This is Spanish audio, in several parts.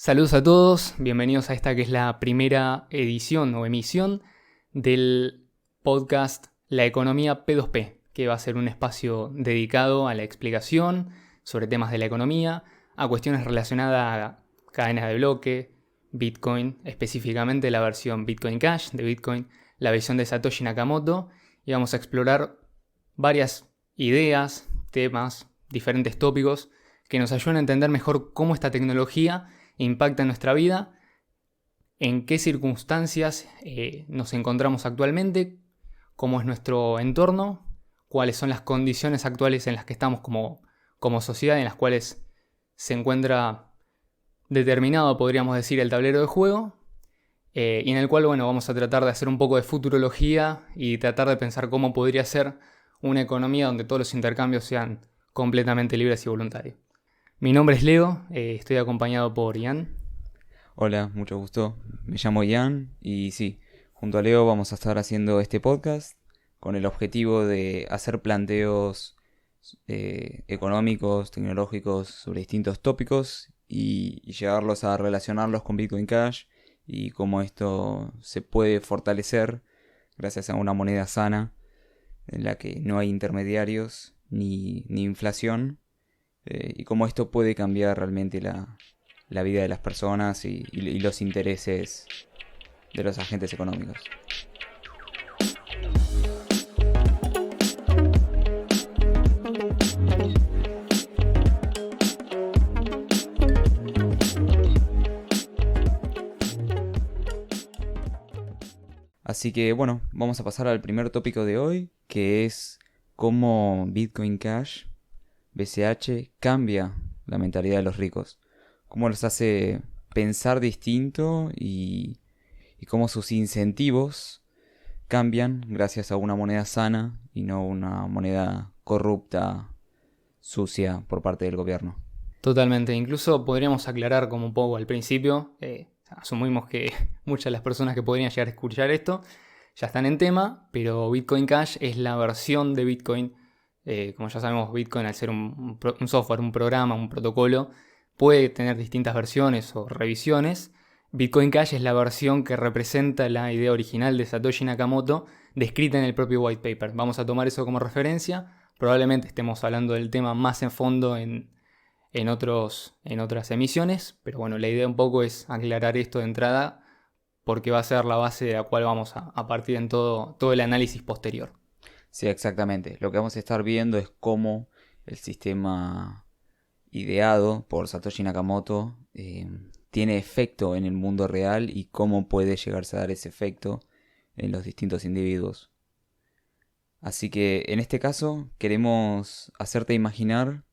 Saludos a todos, bienvenidos a esta que es la primera edición o emisión del podcast La Economía P2P, que va a ser un espacio dedicado a la explicación sobre temas de la economía, a cuestiones relacionadas a cadenas de bloque, Bitcoin, específicamente la versión Bitcoin Cash de Bitcoin, la visión de Satoshi Nakamoto, y vamos a explorar varias ideas, temas, diferentes tópicos que nos ayuden a entender mejor cómo esta tecnología impacta en nuestra vida, en qué circunstancias nos encontramos actualmente, cómo es nuestro entorno, cuáles son las condiciones actuales en las que estamos como sociedad, en las cuales se encuentra determinado, podríamos decir, el tablero de juego, y en el cual vamos a tratar de hacer un poco de futurología y tratar de pensar cómo podría ser una economía donde todos los intercambios sean completamente libres y voluntarios. Mi nombre es Leo, estoy acompañado por Ian. Hola, mucho gusto. Me llamo Ian y sí, junto a Leo vamos a estar haciendo este podcast con el objetivo de hacer planteos económicos, tecnológicos sobre distintos tópicos y llevarlos a relacionarlos con Bitcoin Cash y cómo esto se puede fortalecer gracias a una moneda sana en la que no hay intermediarios ni inflación. Y cómo esto puede cambiar realmente la vida de las personas y los intereses de los agentes económicos. Así que vamos a pasar al primer tópico de hoy, que es cómo Bitcoin Cash BCH cambia la mentalidad de los ricos, cómo los hace pensar distinto y cómo sus incentivos cambian gracias a una moneda sana y no una moneda corrupta, sucia por parte del gobierno. Totalmente, incluso podríamos aclarar como un poco al principio, asumimos que muchas de las personas que podrían llegar a escuchar esto ya están en tema, pero Bitcoin Cash es la versión de Bitcoin. Como ya sabemos, Bitcoin, al ser un software, un programa, un protocolo, puede tener distintas versiones o revisiones. Bitcoin Cash es la versión que representa la idea original de Satoshi Nakamoto, descrita en el propio white paper. Vamos a tomar eso como referencia. Probablemente estemos hablando del tema más en fondo en otras emisiones, pero la idea un poco es aclarar esto de entrada, porque va a ser la base de la cual vamos a partir en todo el análisis posterior. Sí, exactamente. Lo que vamos a estar viendo es cómo el sistema ideado por Satoshi Nakamoto tiene efecto en el mundo real y cómo puede llegarse a dar ese efecto en los distintos individuos. Así que en este caso queremos hacerte imaginar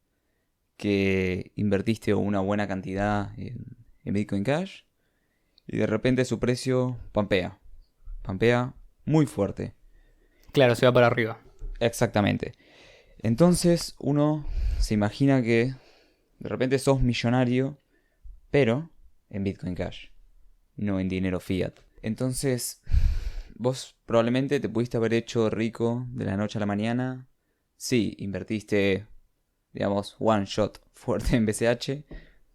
que invertiste una buena cantidad en Bitcoin Cash y de repente su precio pampea muy fuerte. Claro, se va para arriba. Exactamente. Entonces uno se imagina que de repente sos millonario, pero en Bitcoin Cash, no en dinero fiat. Entonces vos probablemente te pudiste haber hecho rico de la noche a la mañana. Sí, invertiste, digamos, one shot fuerte en BCH.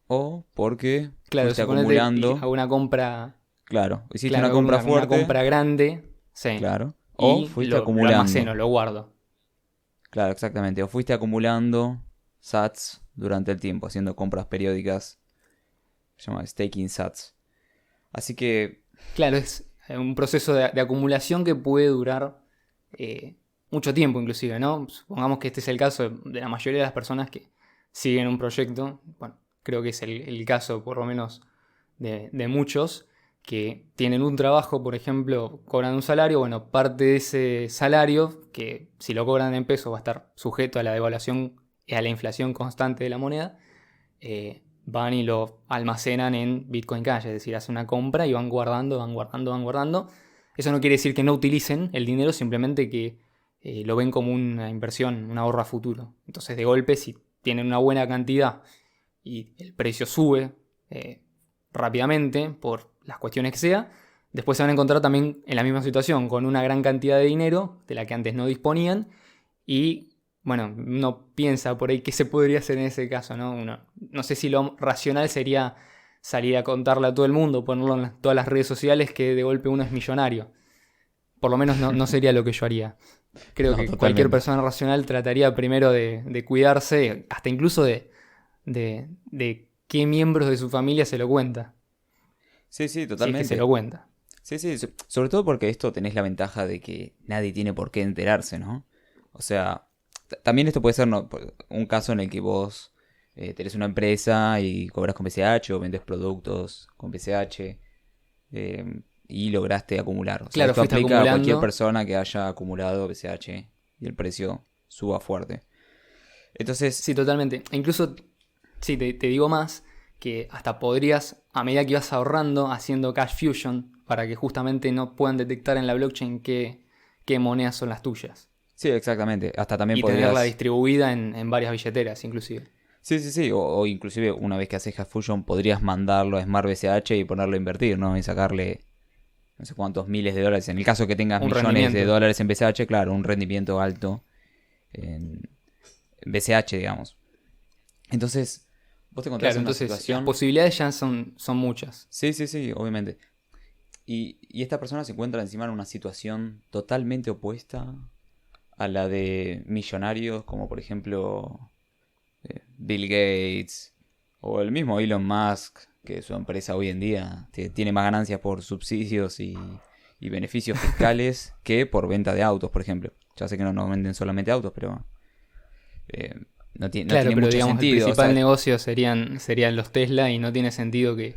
O porque Claro, fuiste suponete acumulando. a una compra. Claro, hiciste Claro, una compra una fuerte. compra grande, sí. Claro. O Y fuiste lo acumulando. almaceno, lo guardo. Claro, exactamente. O fuiste acumulando sats durante el tiempo, haciendo compras periódicas. Se llama staking sats. Así que... Claro, es un proceso de acumulación que puede durar mucho tiempo inclusive, ¿no? Supongamos que este es el caso de la mayoría de las personas que siguen un proyecto. Bueno, creo que es el caso por lo menos de muchos que tienen un trabajo, por ejemplo, cobran un salario. Bueno, parte de ese salario, que si lo cobran en pesos va a estar sujeto a la devaluación y a la inflación constante de la moneda, van y lo almacenan en Bitcoin Cash, es decir, hacen una compra y van guardando, van guardando, van guardando. Eso no quiere decir que no utilicen el dinero, simplemente que lo ven como una inversión, un ahorro a futuro. Entonces, de golpe, si tienen una buena cantidad y el precio sube rápidamente por las cuestiones que sea, después se van a encontrar también en la misma situación, con una gran cantidad de dinero de la que antes no disponían. Y uno piensa por ahí qué se podría hacer en ese caso, ¿no? No sé si lo racional sería salir a contarle a todo el mundo, ponerlo en todas las redes sociales que de golpe uno es millonario. Por lo menos no sería lo que yo haría. Creo que totalmente. cualquier persona racional trataría primero de cuidarse, hasta incluso de qué miembros de su familia se lo cuenta. Sí, sí, Si es que totalmente. se lo cuenta. Sí, sí, sobre todo porque esto tenés la ventaja de que nadie tiene por qué enterarse, ¿no? O sea, también esto puede ser un caso en el que vos tenés una empresa y cobras con BCH o vendes productos con BCH y lograste acumular. O sea, Claro, esto fuiste aplica a cualquier acumulando. persona que haya acumulado BCH y el precio suba fuerte. Entonces, Sí, totalmente. E incluso, sí, te digo más, que hasta podrías, a medida que ibas ahorrando, haciendo cash fusion, para que justamente no puedan detectar en la blockchain qué monedas son las tuyas. sí, exactamente. Hasta también Y tenerla podrías... distribuida en varias billeteras, inclusive. Sí, sí, sí. O inclusive una vez que haces Hash Fusion podrías mandarlo a Smart BCH y ponerlo a invertir, ¿no? Y sacarle no sé cuántos miles de dólares. En el caso que tengas Un millones de rendimiento. dólares en BCH, claro, un rendimiento alto en BCH, digamos. Entonces, vos te encontrás Claro, en una entonces las situación... posibilidades ya son muchas. Sí, sí, sí, obviamente. Y esta persona se encuentra encima en una situación totalmente opuesta a la de millonarios como por ejemplo Bill Gates o el mismo Elon Musk, que su empresa hoy en día tiene más ganancias por subsidios y beneficios fiscales que por venta de autos, por ejemplo. Ya sé que no venden solamente autos, pero eh, no Claro, tiene pero mucho digamos, el sentido. O principal sea, negocio serían los Tesla y no tiene sentido que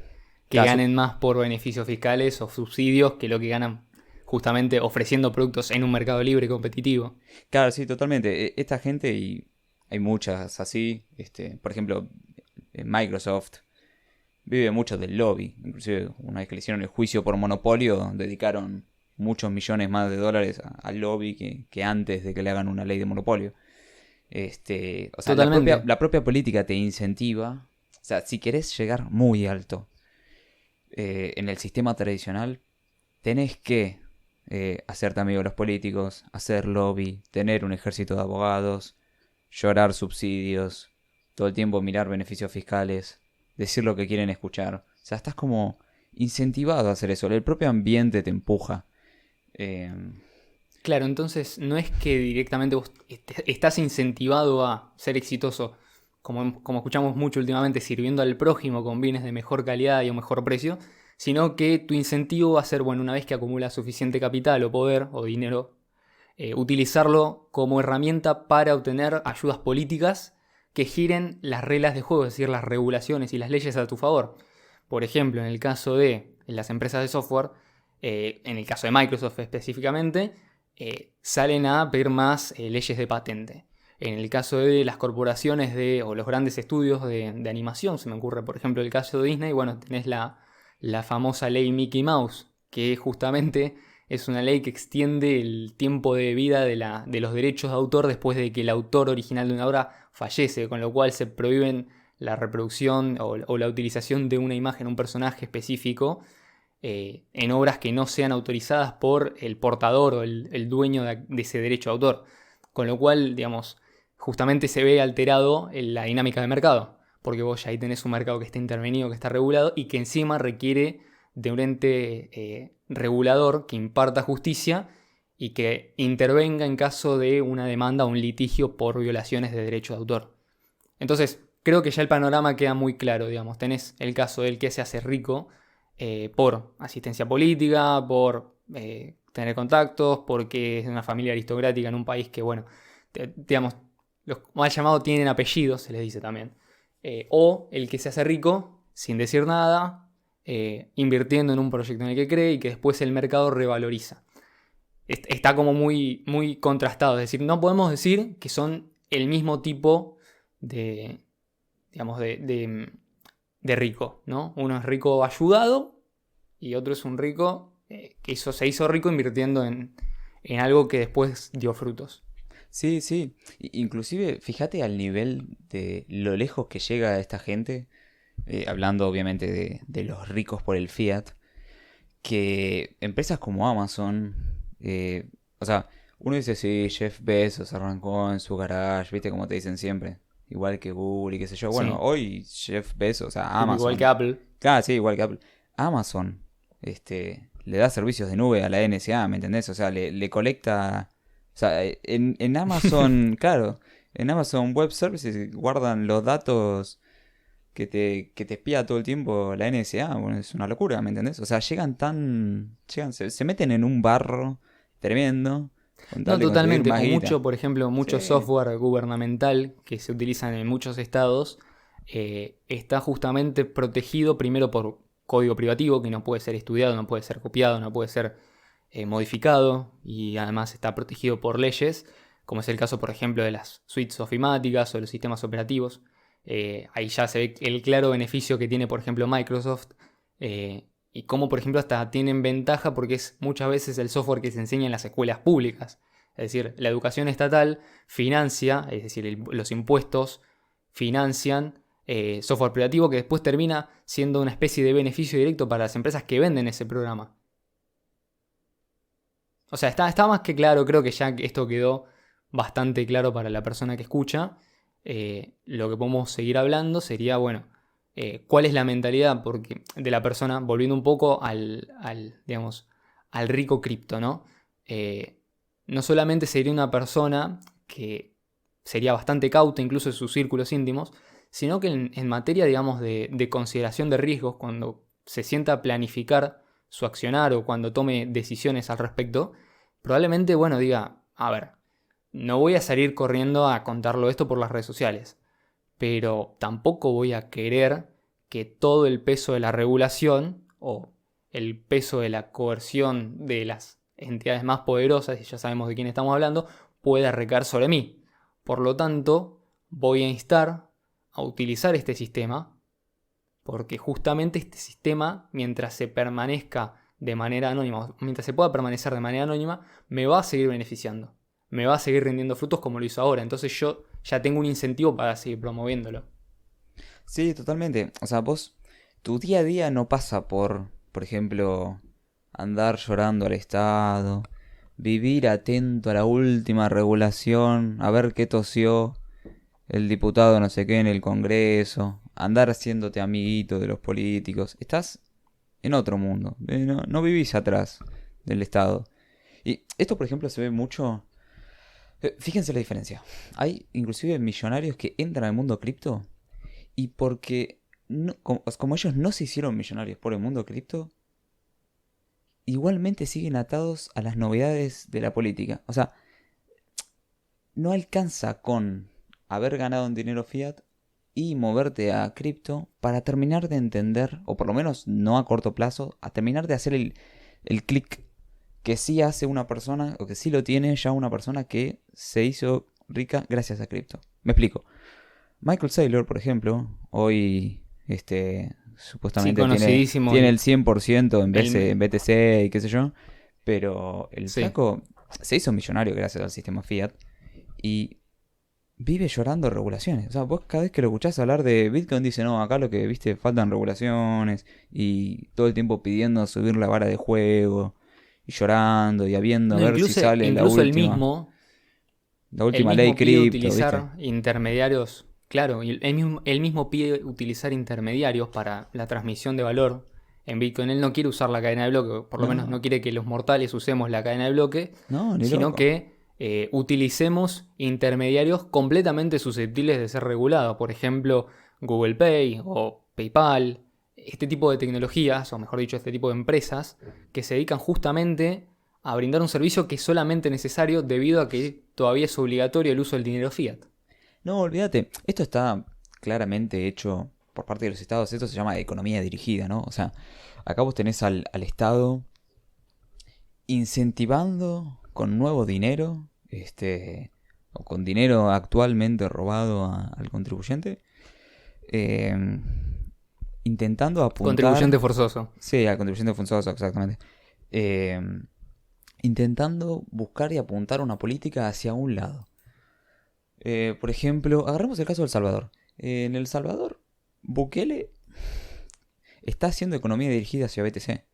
claro, ganen más por beneficios fiscales o subsidios que lo que ganan justamente ofreciendo productos en un mercado libre y competitivo. claro, sí, totalmente. Esta gente, y hay muchas así, por ejemplo, Microsoft vive mucho del lobby. Inclusive una vez que le hicieron el juicio por monopolio, dedicaron muchos millones más de dólares al lobby que antes de que le hagan una ley de monopolio. O sea, Totalmente. la propia política te incentiva. O sea, si querés llegar muy alto en el sistema tradicional, tenés que hacerte amigo de los políticos, hacer lobby, tener un ejército de abogados, llorar subsidios, todo el tiempo mirar beneficios fiscales, decir lo que quieren escuchar. O sea, estás como incentivado a hacer eso. El propio ambiente te empuja. Eh, Claro, entonces no es que directamente vos estás incentivado a ser exitoso, como escuchamos mucho últimamente, sirviendo al prójimo con bienes de mejor calidad y a un mejor precio, sino que tu incentivo va a ser, bueno, una vez que acumulas suficiente capital o poder o dinero, utilizarlo como herramienta para obtener ayudas políticas que giren las reglas de juego, es decir, las regulaciones y las leyes a tu favor. Por ejemplo, en el caso de las empresas de software, en el caso de Microsoft específicamente, salen a pedir más leyes de patente. En el caso de las corporaciones o los grandes estudios de animación, se me ocurre por ejemplo el caso de Disney, bueno, tenés la famosa ley Mickey Mouse, que justamente es una ley que extiende el tiempo de vida de los derechos de autor después de que el autor original de una obra fallece, con lo cual se prohíben la reproducción o la utilización de una imagen, un personaje específico, en obras que no sean autorizadas por el portador o el dueño de ese derecho de autor. Con lo cual, digamos, justamente se ve alterado en la dinámica de mercado, porque vos ya ahí tenés un mercado que está intervenido, que está regulado y que encima requiere de un ente regulador que imparta justicia y que intervenga en caso de una demanda o un litigio por violaciones de derecho de autor. Entonces, creo que ya el panorama queda muy claro, digamos. Tenés el caso del que se hace rico por asistencia política, por tener contactos, porque es de una familia aristocrática en un país que, bueno, digamos, los mal llamados tienen apellidos, se les dice también. O el que se hace rico sin decir nada, invirtiendo en un proyecto en el que cree y que después el mercado revaloriza. Está como muy, muy contrastado, es decir, no podemos decir que son el mismo tipo de, digamos, de rico, ¿no? Uno es rico ayudado y otro es un rico que se hizo rico invirtiendo en algo que después dio frutos. sí, sí. Inclusive, fíjate al nivel de lo lejos que llega esta gente, hablando obviamente de los ricos por el fiat, que empresas como Amazon, o sea, uno dice, sí, Jeff Bezos arrancó en su garage, viste como te dicen siempre, igual que Google y qué sé yo. Bueno, Sí, hoy Jeff Bezos, o sea, igual que Amazon, Apple. Claro, sí, igual que Apple. Amazon, le da servicios de nube a la NSA, ¿me entendés? O sea, le colecta... O sea, en Amazon, claro, en Amazon Web Services guardan los datos que te espía todo el tiempo la NSA. Bueno, es una locura, ¿me entendés? O sea, se meten en un barro tremendo con No, tal de conseguir totalmente. más O guita. mucho, por ejemplo, mucho Sí, software gubernamental que se utilizan en muchos estados está justamente protegido primero por código privativo que no puede ser estudiado, no puede ser copiado, no puede ser modificado y además está protegido por leyes, como es el caso, por ejemplo, de las suites ofimáticas o de los sistemas operativos. Ahí ya se ve el claro beneficio que tiene, por ejemplo, Microsoft y cómo, por ejemplo, hasta tienen ventaja porque es muchas veces el software que se enseña en las escuelas públicas. Es decir, la educación estatal financia, es decir, los impuestos financian software privativo que después termina siendo una especie de beneficio directo para las empresas que venden ese programa. O sea, está más que claro, creo que ya esto quedó bastante claro para la persona que escucha. Lo que podemos seguir hablando sería, bueno, cuál es la mentalidad de la persona, volviendo un poco digamos, al rico cripto, ¿no? No solamente sería una persona que sería bastante cauta, incluso en sus círculos íntimos, sino que en materia, digamos, de consideración de riesgos, cuando se sienta a planificar su accionar o cuando tome decisiones al respecto, probablemente, bueno, diga, a ver, no voy a salir corriendo a contarlo esto por las redes sociales, pero tampoco voy a querer que todo el peso de la regulación o el peso de la coerción de las entidades más poderosas, y ya sabemos de quién estamos hablando, pueda recaer sobre mí. Por lo tanto, voy a instar a utilizar este sistema, porque justamente este sistema, mientras se permanezca de manera anónima, mientras se pueda permanecer de manera anónima, me va a seguir beneficiando, me va a seguir rindiendo frutos como lo hizo ahora. Entonces yo ya tengo un incentivo para seguir promoviéndolo. sí, totalmente. O sea, tu día a día no pasa por ejemplo, andar llorando al Estado, vivir atento a la última regulación, a ver qué tosió el diputado no sé qué en el Congreso, andar haciéndote amiguito de los políticos. Estás en otro mundo, no vivís atrás del Estado. Y esto, por ejemplo, se ve mucho. Fíjense la diferencia. Hay inclusive millonarios que entran al mundo cripto y porque como ellos no se hicieron millonarios por el mundo cripto, igualmente siguen atados a las novedades de la política. O sea, no alcanza con haber ganado en dinero fiat y moverte a cripto para terminar de entender, o por lo menos no a corto plazo, a terminar de hacer el clic que sí hace una persona, o que sí lo tiene ya una persona que se hizo rica gracias a cripto. Me explico. Michael Saylor, por ejemplo, hoy Sí, supuestamente conocidísimo. tiene el 100% en El, BTC y qué sé yo, pero el sí. flaco se hizo millonario gracias al sistema fiat y vive llorando regulaciones. O sea, vos cada vez que lo escuchás hablar de Bitcoin dice, no, acá lo que viste faltan regulaciones y todo el tiempo pidiendo subir la vara de juego y llorando y habiendo a No, ver si sale incluso la él última ley mismo pide cripto, ¿viste? utilizar intermediarios, claro, y él mismo pide utilizar intermediarios para la transmisión de valor en Bitcoin. Él no quiere usar la cadena de bloque, o por lo menos no No, quiere que los mortales usemos la cadena de bloque, no, ni sino loco. que utilicemos intermediarios completamente susceptibles de ser regulados. Por ejemplo, Google Pay o PayPal, este tipo de tecnologías, o mejor dicho, este tipo de empresas, que se dedican justamente a brindar un servicio que es solamente necesario debido a que todavía es obligatorio el uso del dinero fiat. No, olvídate. Esto está claramente hecho por parte de los estados. Esto se llama economía dirigida, ¿no? O sea, acá vos tenés al Estado incentivando con nuevo dinero, o con dinero actualmente robado al contribuyente, eh, intentando Contribuyente apuntar, forzoso. sí, al contribuyente forzoso, exactamente, eh, intentando buscar y apuntar una política hacia un lado. Por ejemplo, agarremos el caso de El Salvador. En El Salvador, Bukele está haciendo economía dirigida hacia BTC.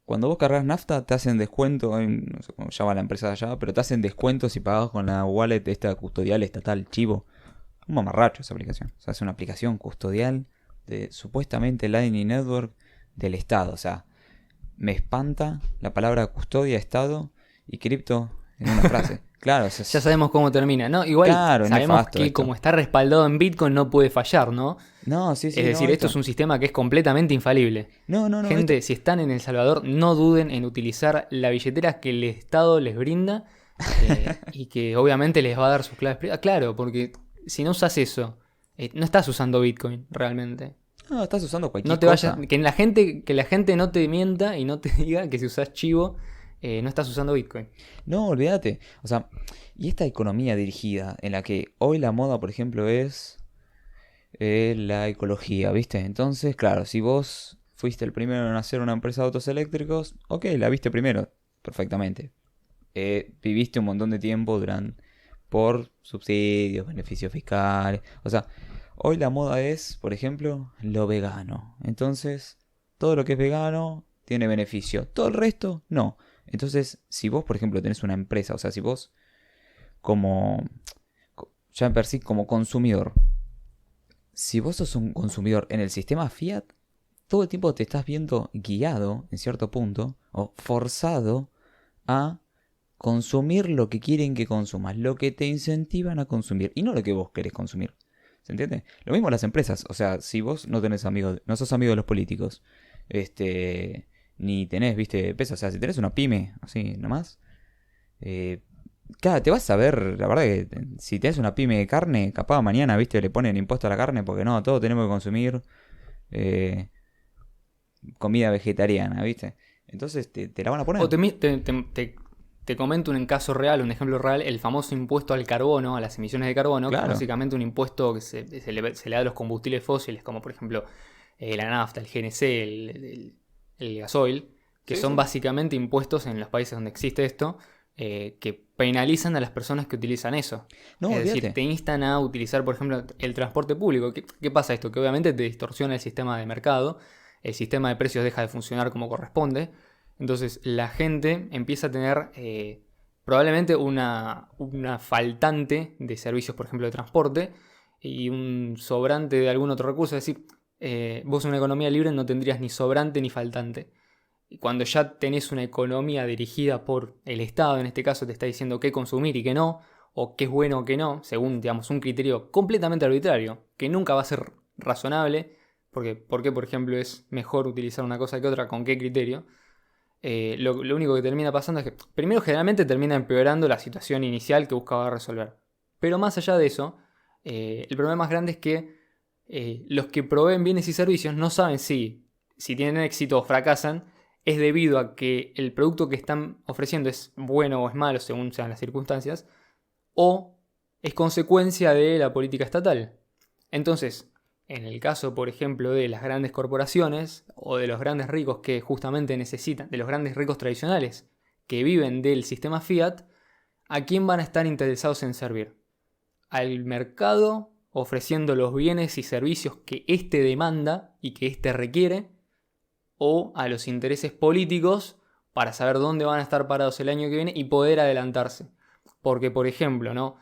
Cuando vos cargas nafta, te hacen descuento, no sé cómo se llama la empresa de allá, pero te hacen descuento si pagas con la wallet esta custodial estatal, Chivo. Un mamarracho esa aplicación. O sea, es una aplicación custodial de supuestamente Lightning Network del Estado. O sea, me espanta la palabra custodia, Estado y cripto en una frase. Claro, Ya sabemos cómo termina, ¿no? Igual claro, sabemos que esto. como está respaldado en Bitcoin no puede fallar, ¿no? No, sí, Es decir, no, esto es un sistema que es completamente infalible. No, Gente, si están en El Salvador, no duden en utilizar la billetera que el Estado les brinda y que obviamente les va a dar sus claves privadas. Claro, porque si no usas eso, no estás usando Bitcoin realmente. No, estás usando cualquier No te cosa. vayas, que la gente no te mienta y no te diga que si usas chivo, no estás usando Bitcoin. No, olvídate. O sea, y esta economía dirigida en la que hoy la moda, por ejemplo, es la ecología, ¿viste? Entonces, claro, si vos fuiste el primero en hacer una empresa de autos eléctricos, ok, la viste primero, perfectamente. Viviste un montón de tiempo por subsidios, beneficios fiscales. O sea, hoy la moda es, por ejemplo, lo vegano. Entonces, todo lo que es vegano tiene beneficio. Todo el resto, no. Entonces, si vos, por ejemplo, tenés una empresa, o sea, si vos como, ya en per sí, como consumidor, si vos sos un consumidor en el sistema Fiat, todo el tiempo te estás viendo guiado, en cierto punto, o forzado a consumir lo que quieren que consumas, lo que te incentivan a consumir, y no lo que vos querés consumir. ¿Se entiende? Lo mismo las empresas. O sea, si vos no tenés amigos, no sos amigo de los políticos, ni tenés, viste, peso. O sea, si tenés una pyme, así nomás, claro, te vas a ver, la verdad que si tenés una pyme de carne, capaz mañana, viste, le ponen impuesto a la carne porque no, todos tenemos que consumir comida vegetariana, viste. Entonces te la van a poner. O te comento un caso real, un ejemplo real, el famoso impuesto al carbono, a las emisiones de carbono, Claro. que es básicamente un impuesto que se le da a los combustibles fósiles, como por ejemplo la nafta, el GNC, el gasoil, que Sí, son sí. básicamente impuestos en los países donde existe esto, que penalizan a las personas que utilizan eso. No, Es olvídate. decir, te instan a utilizar, por ejemplo, el transporte público. ¿Qué pasa esto? Que obviamente te distorsiona el sistema de mercado, el sistema de precios deja de funcionar como corresponde. Entonces la gente empieza a tener probablemente una faltante de servicios, por ejemplo, de transporte y un sobrante de algún otro recurso. Es decir, vos en una economía libre no tendrías ni sobrante ni faltante. Y cuando ya tenés una economía dirigida por el Estado, en este caso te está diciendo qué consumir y qué no, o qué es bueno o qué no, según digamos, un criterio completamente arbitrario, que nunca va a ser razonable, porque ¿por qué, por ejemplo, es mejor utilizar una cosa que otra? ¿Con qué criterio? Lo único que termina pasando es que, primero, generalmente termina empeorando la situación inicial que buscaba resolver. Pero más allá de eso, el problema más grande es que los que proveen bienes y servicios no saben si tienen éxito o fracasan, es debido a que el producto que están ofreciendo es bueno o es malo según sean las circunstancias, o es consecuencia de la política estatal. Entonces, en el caso, por ejemplo, de las grandes corporaciones o de los grandes ricos que justamente necesitan, de los grandes ricos tradicionales que viven del sistema Fiat, ¿a quién van a estar interesados en servir? Al mercado ofreciendo los bienes y servicios que éste demanda y que éste requiere, o a los intereses políticos para saber dónde van a estar parados el año que viene y poder adelantarse. Porque, por ejemplo, ¿no?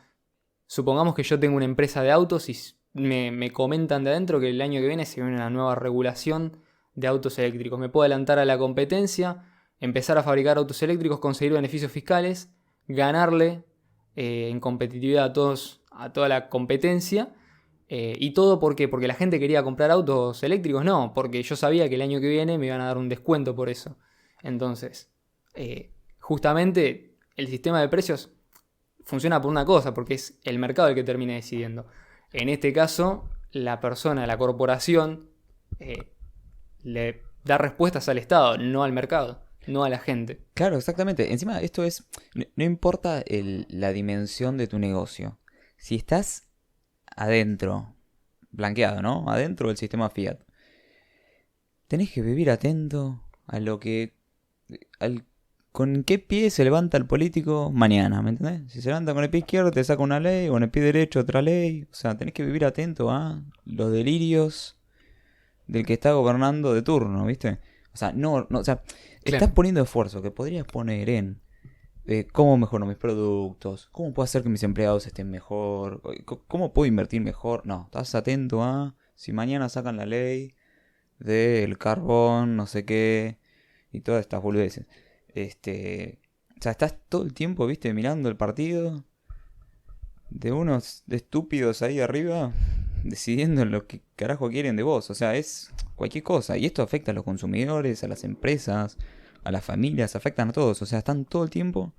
Supongamos que yo tengo una empresa de autos y me comentan de adentro que el año que viene se viene una nueva regulación de autos eléctricos. Me puedo adelantar a la competencia, empezar a fabricar autos eléctricos, conseguir beneficios fiscales, ganarle en competitividad a toda la competencia. ¿Y todo por qué? ¿Porque la gente quería comprar autos eléctricos? No, porque yo sabía que el año que viene me iban a dar un descuento por eso. Entonces, justamente el sistema de precios funciona por una cosa, porque es el mercado el que termina decidiendo. En este caso, la persona, la corporación, le da respuestas al Estado, no al mercado, no a la gente. Claro, exactamente. Encima, esto es. No importa la dimensión de tu negocio. Si estás adentro, blanqueado, ¿no? Adentro del sistema Fiat. Tenés que vivir atento a lo que. Con qué pie se levanta el político mañana, ¿me entendés? Si se levanta con el pie izquierdo, te saca una ley, o con el pie derecho, otra ley. O sea, tenés que vivir atento a los delirios del que está gobernando de turno, ¿viste? O sea, o sea, Claro. estás poniendo esfuerzo que podrías poner en cómo mejoro mis productos, cómo puedo hacer que mis empleados estén mejor, cómo puedo invertir mejor. No, estás atento a si mañana sacan la ley del carbón, no sé qué, y todas estas boludeces. O sea, estás todo el tiempo, viste, mirando el partido de unos estúpidos ahí arriba, decidiendo lo que carajo quieren de vos. O sea, es cualquier cosa. Y esto afecta a los consumidores, a las empresas, a las familias, afectan a todos. O sea, están todo el tiempo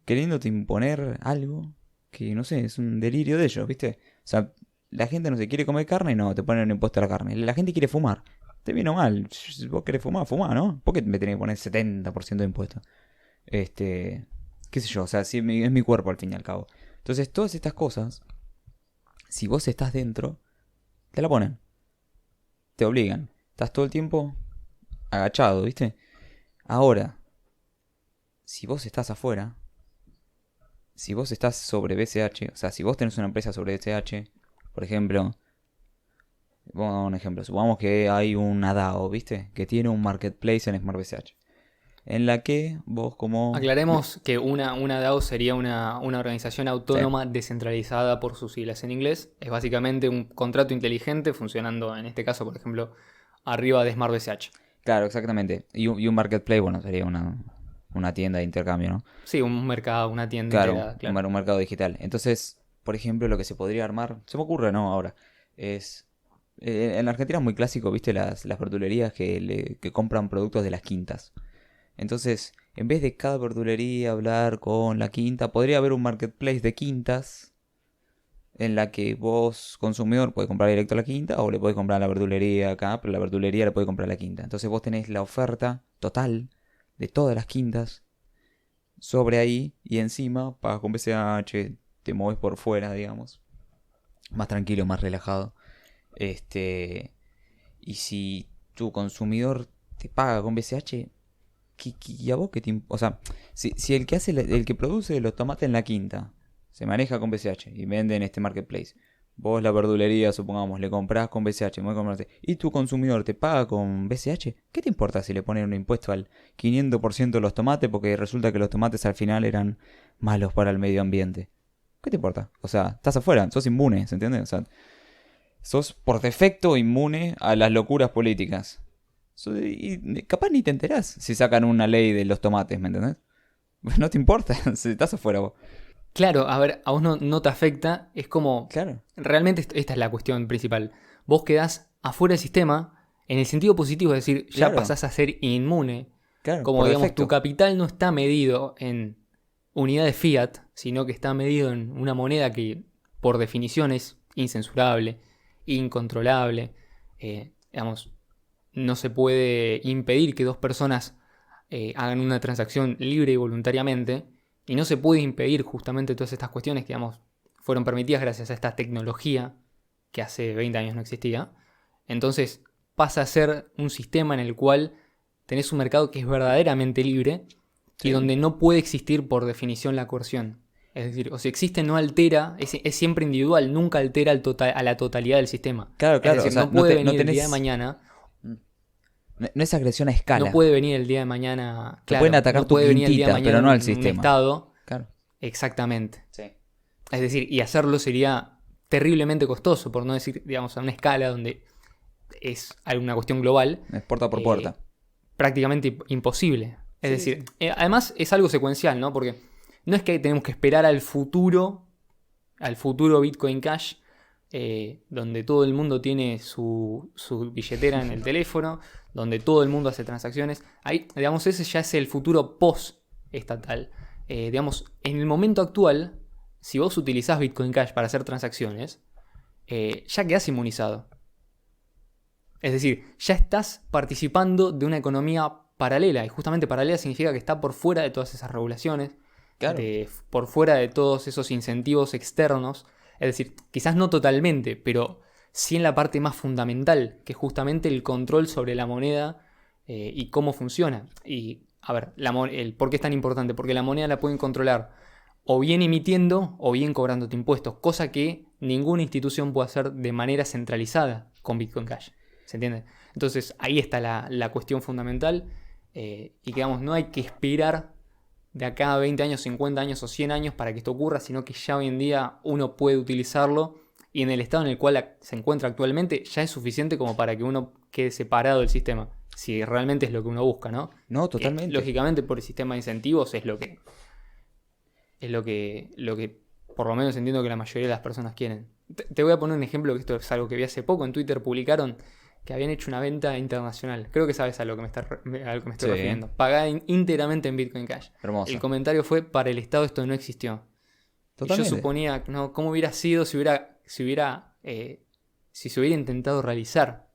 queriéndote imponer algo que, no sé, es un delirio de ellos, ¿viste? O sea, la gente no se quiere comer carne, no, te ponen un impuesto a la carne. La gente quiere fumar. Te viene mal. Si vos querés fumar, fumá, ¿no? ¿Por qué me tenés que poner 70% de impuesto? Qué sé yo, o sea, sí, es mi cuerpo al fin y al cabo. Entonces, todas estas cosas, si vos estás dentro, te la ponen. Te obligan. Estás todo el tiempo agachado, ¿viste? Ahora, si vos estás afuera, si vos estás sobre BCH, o sea, si vos tenés una empresa sobre BCH, por ejemplo, vamos a dar un ejemplo, supongamos que hay una DAO, ¿viste? Que tiene un marketplace en Smart BCH, en la que vos como... Aclaremos que una DAO sería una organización autónoma descentralizada por sus siglas en inglés. Es básicamente un contrato inteligente funcionando, en este caso, por ejemplo, arriba de Smart BCH. Claro, exactamente. Y un marketplace, bueno, sería una tienda de intercambio, ¿no? Sí, un mercado, una tienda Claro, integrada, claro. un mercado digital. Entonces, por ejemplo, lo que se podría armar, se me ocurre, ¿no? Ahora, es... en Argentina es muy clásico, ¿viste? Las verdulerías que compran productos de las quintas. Entonces, en vez de cada verdulería hablar con la quinta, podría haber un marketplace de quintas en la que vos, consumidor, podés comprar directo a la quinta o le podés comprar a la verdulería acá, pero la verdulería le puede comprar a la quinta. Entonces vos tenés la oferta total de todas las quintas sobre ahí y encima pagas con BCH, te mueves por fuera, digamos. Más tranquilo, más relajado. Y si tu consumidor te paga con BCH, ¿y a vos qué te o sea, si el que hace el que produce los tomates en la quinta se maneja con BCH y vende en este marketplace, vos la verdulería, supongamos, le comprás con BCH, y tu consumidor te paga con BCH, ¿qué te importa si le ponen un impuesto al 500% de los tomates porque resulta que los tomates al final eran malos para el medio ambiente? ¿Qué te importa? O sea, estás afuera, sos inmune, ¿se entiende? O sea, sos por defecto inmune a las locuras políticas. Y capaz ni te enterás si sacan una ley de los tomates, ¿me entendés? No te importa, si estás afuera vos. Claro, a ver, a vos no te afecta, es como... Claro. Realmente esta es la cuestión principal. Vos quedás afuera del sistema en el sentido positivo, es decir, ya Claro. pasás a ser inmune. Claro, Como por digamos, defecto. tu capital no está medido en unidades fiat, sino que está medido en una moneda que por definición es incensurable, incontrolable. Digamos, no se puede impedir que dos personas hagan una transacción libre y voluntariamente, y no se puede impedir justamente todas estas cuestiones que, digamos, fueron permitidas gracias a esta tecnología que hace 20 años no existía. Entonces pasa a ser un sistema en el cual tenés un mercado que es verdaderamente libre y donde no puede existir por definición la coerción. Es decir, o si existe no altera, es siempre individual, nunca altera a la totalidad del sistema. Claro, Es decir, o sea, no puede venir no tenés... el día de mañana... No es agresión a escala. No puede venir el día de mañana... Te pueden atacar no tu puede venir el día de quintita, mañana pero no al un sistema. Estado. Claro. Exactamente. Sí. Es decir, y hacerlo sería terriblemente costoso, por no decir, digamos, a una escala donde es alguna cuestión global. Es puerta por puerta. Prácticamente imposible. Es Sí, decir, sí. Además es algo secuencial, ¿no? Porque no es que tenemos que esperar al futuro Bitcoin Cash, donde todo el mundo tiene su billetera en el teléfono, donde todo el mundo hace transacciones. Ahí, digamos, ese ya es el futuro post-estatal. Digamos, en el momento actual, si vos utilizás Bitcoin Cash para hacer transacciones, ya quedás inmunizado. Es decir, ya estás participando de una economía paralela. Y justamente paralela significa que está por fuera de todas esas regulaciones. Claro. Por fuera de todos esos incentivos externos. Es decir, quizás no totalmente, pero sí en la parte más fundamental, que es justamente el control sobre la moneda y cómo funciona. Y, a ver, el por qué es tan importante. Porque la moneda la pueden controlar o bien emitiendo o bien cobrándote impuestos. Cosa que ninguna institución puede hacer de manera centralizada con Bitcoin Cash. ¿Se entiende? Entonces ahí está la cuestión fundamental. Y que, digamos, no hay que esperar de acá a 20 años, 50 años o 100 años para que esto ocurra, sino que ya hoy en día uno puede utilizarlo y en el estado en el cual se encuentra actualmente ya es suficiente como para que uno quede separado del sistema, si realmente es lo que uno busca, ¿no? No, totalmente. Lógicamente por el sistema de incentivos es lo que por lo menos entiendo que la mayoría de las personas quieren. Te voy a poner un ejemplo, que esto es algo que vi hace poco. En Twitter publicaron que habían hecho una venta internacional. Creo que sabes a lo que me estoy refiriendo. Pagada íntegramente en Bitcoin Cash. Hermoso. El comentario fue: para el Estado esto no existió. Totalmente. Y yo suponía, no, ¿cómo hubiera sido si se hubiera intentado realizar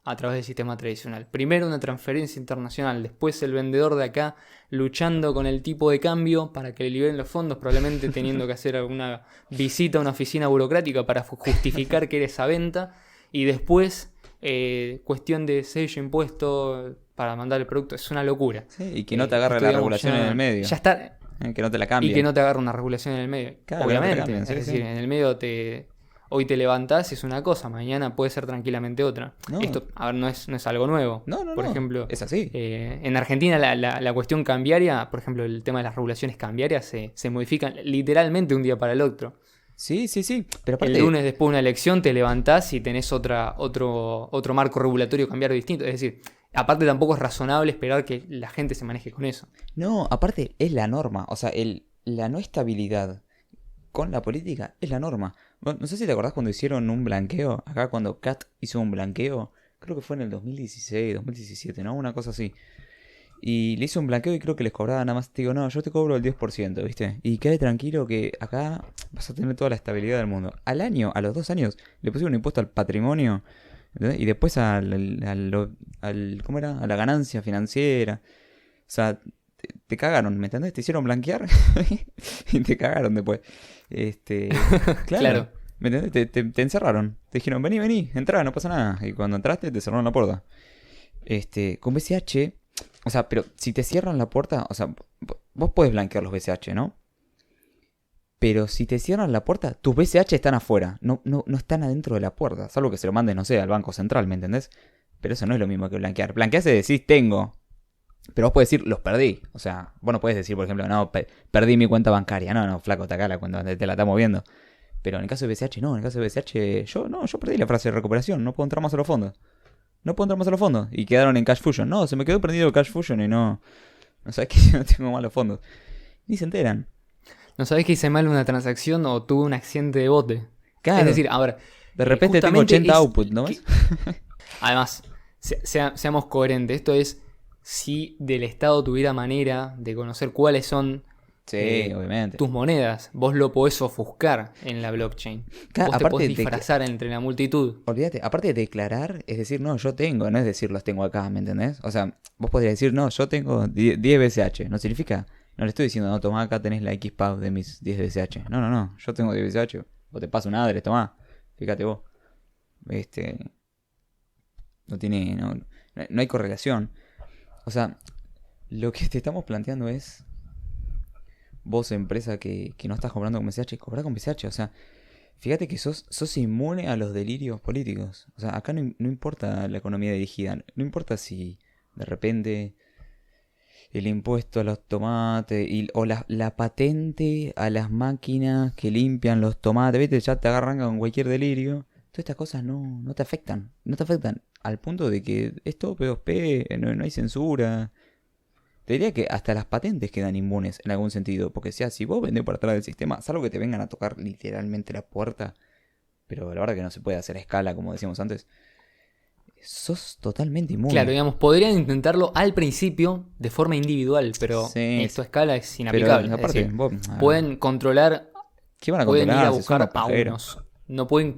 a través del sistema tradicional? Primero una transferencia internacional, después el vendedor de acá luchando con el tipo de cambio para que le liberen los fondos, probablemente teniendo que hacer alguna visita a una oficina burocrática para justificar que era esa venta, y después cuestión de sello, impuesto para mandar el producto. Es una locura. Sí, y que no te agarre la regulación en el medio. Ya está. Que no te la cambien. Y que no te agarre una regulación en el medio. Claro, obviamente. cambien, es decir, en el medio hoy te levantás y es una cosa, mañana puede ser tranquilamente otra. No. Esto, a ver, no es algo nuevo. No. Por ejemplo, es así. En Argentina la cuestión cambiaria, por ejemplo, el tema de las regulaciones cambiarias se modifican literalmente un día para el otro. Sí. Pero aparte... El lunes después de una elección te levantás y tenés otro marco regulatorio cambiario distinto. Es decir, aparte tampoco es razonable esperar que la gente se maneje con eso. No, aparte es la norma. O sea, la no estabilidad con la política es la norma. No sé si te acordás cuando hicieron un blanqueo. Acá cuando Cat hizo un blanqueo. Creo que fue en el 2016, 2017, ¿no? Una cosa así. Y le hizo un blanqueo y creo que les cobraba nada más. Te digo, no, yo te cobro el 10%, ¿viste? Y quede tranquilo que acá vas a tener toda la estabilidad del mundo. Al año, a los 2 años, le pusieron un impuesto al patrimonio. ¿Entendés? Y después ¿cómo era? A la ganancia financiera. O sea, te cagaron, ¿me entendés? Te hicieron blanquear y te cagaron después. Claro. ¿Me entendés? Te encerraron. Te dijeron, vení, entrá, no pasa nada. Y cuando entraste te cerraron la puerta. Con BCH, o sea, pero si te cierran la puerta, o sea, vos podés blanquear los BCH, ¿no? Pero si te cierran la puerta, tus BCH están afuera, no están adentro de la puerta. Salvo que se lo mandes, no sé, al Banco Central, ¿me entendés? Pero eso no es lo mismo que blanquear. Blanquear se decís, tengo. Pero vos podés decir, los perdí. O sea, vos no podés decir, por ejemplo, no, perdí mi cuenta bancaria. No, flaco, está acá la cuenta, te la estamos viendo. Pero en el caso de BCH, no. En el caso de BCH, yo perdí la frase de recuperación. No puedo entrar más a los fondos. Y quedaron en Cash Fusion. No, se me quedó prendido Cash Fusion y no sabés que yo no tengo más los fondos. Ni se enteran. No sabés que hice mal una transacción o tuve un accidente de bote. Claro. Es decir, a ver, de repente tengo 80 output, ¿no ves? Además, seamos coherentes. Esto es si del Estado tuviera manera de conocer cuáles son obviamente. tus monedas. Vos lo podés ofuscar en la blockchain. Claro, vos te podés disfrazar entre la multitud. Olvídate, aparte de declarar, es decir, no, yo tengo, no es decir los tengo acá, ¿me entendés? O sea, vos podrías decir, no, yo tengo 10 BCH. No significa, no le estoy diciendo, no, tomá, acá tenés la XPAV de mis 10 BCH. No, yo tengo 10 BCH. Vos te paso un address, tomá. Fíjate vos. No tiene, no hay correlación. O sea, lo que te estamos planteando es, vos empresa que no estás cobrando con BCH, cobrá con BCH. O sea, fíjate que sos inmune a los delirios políticos. O sea, acá no importa la economía dirigida. No importa si de repente el impuesto a los tomates o la patente a las máquinas que limpian los tomates, ¿viste? Ya te agarran con cualquier delirio. Todas estas cosas no te afectan. No te afectan al punto de que es todo P2P, no hay censura. Te diría que hasta las patentes quedan inmunes en algún sentido. Porque si vos vendés por atrás del sistema, salvo que te vengan a tocar literalmente la puerta, pero la verdad que no se puede hacer a escala, como decíamos antes, sos totalmente inmune. Claro, digamos, podrían intentarlo al principio de forma individual, pero esto a escala es inaplicable. Pero, aparte, es decir, pueden controlar, ¿qué van a pueden ir controlar? a buscar a unos. No pueden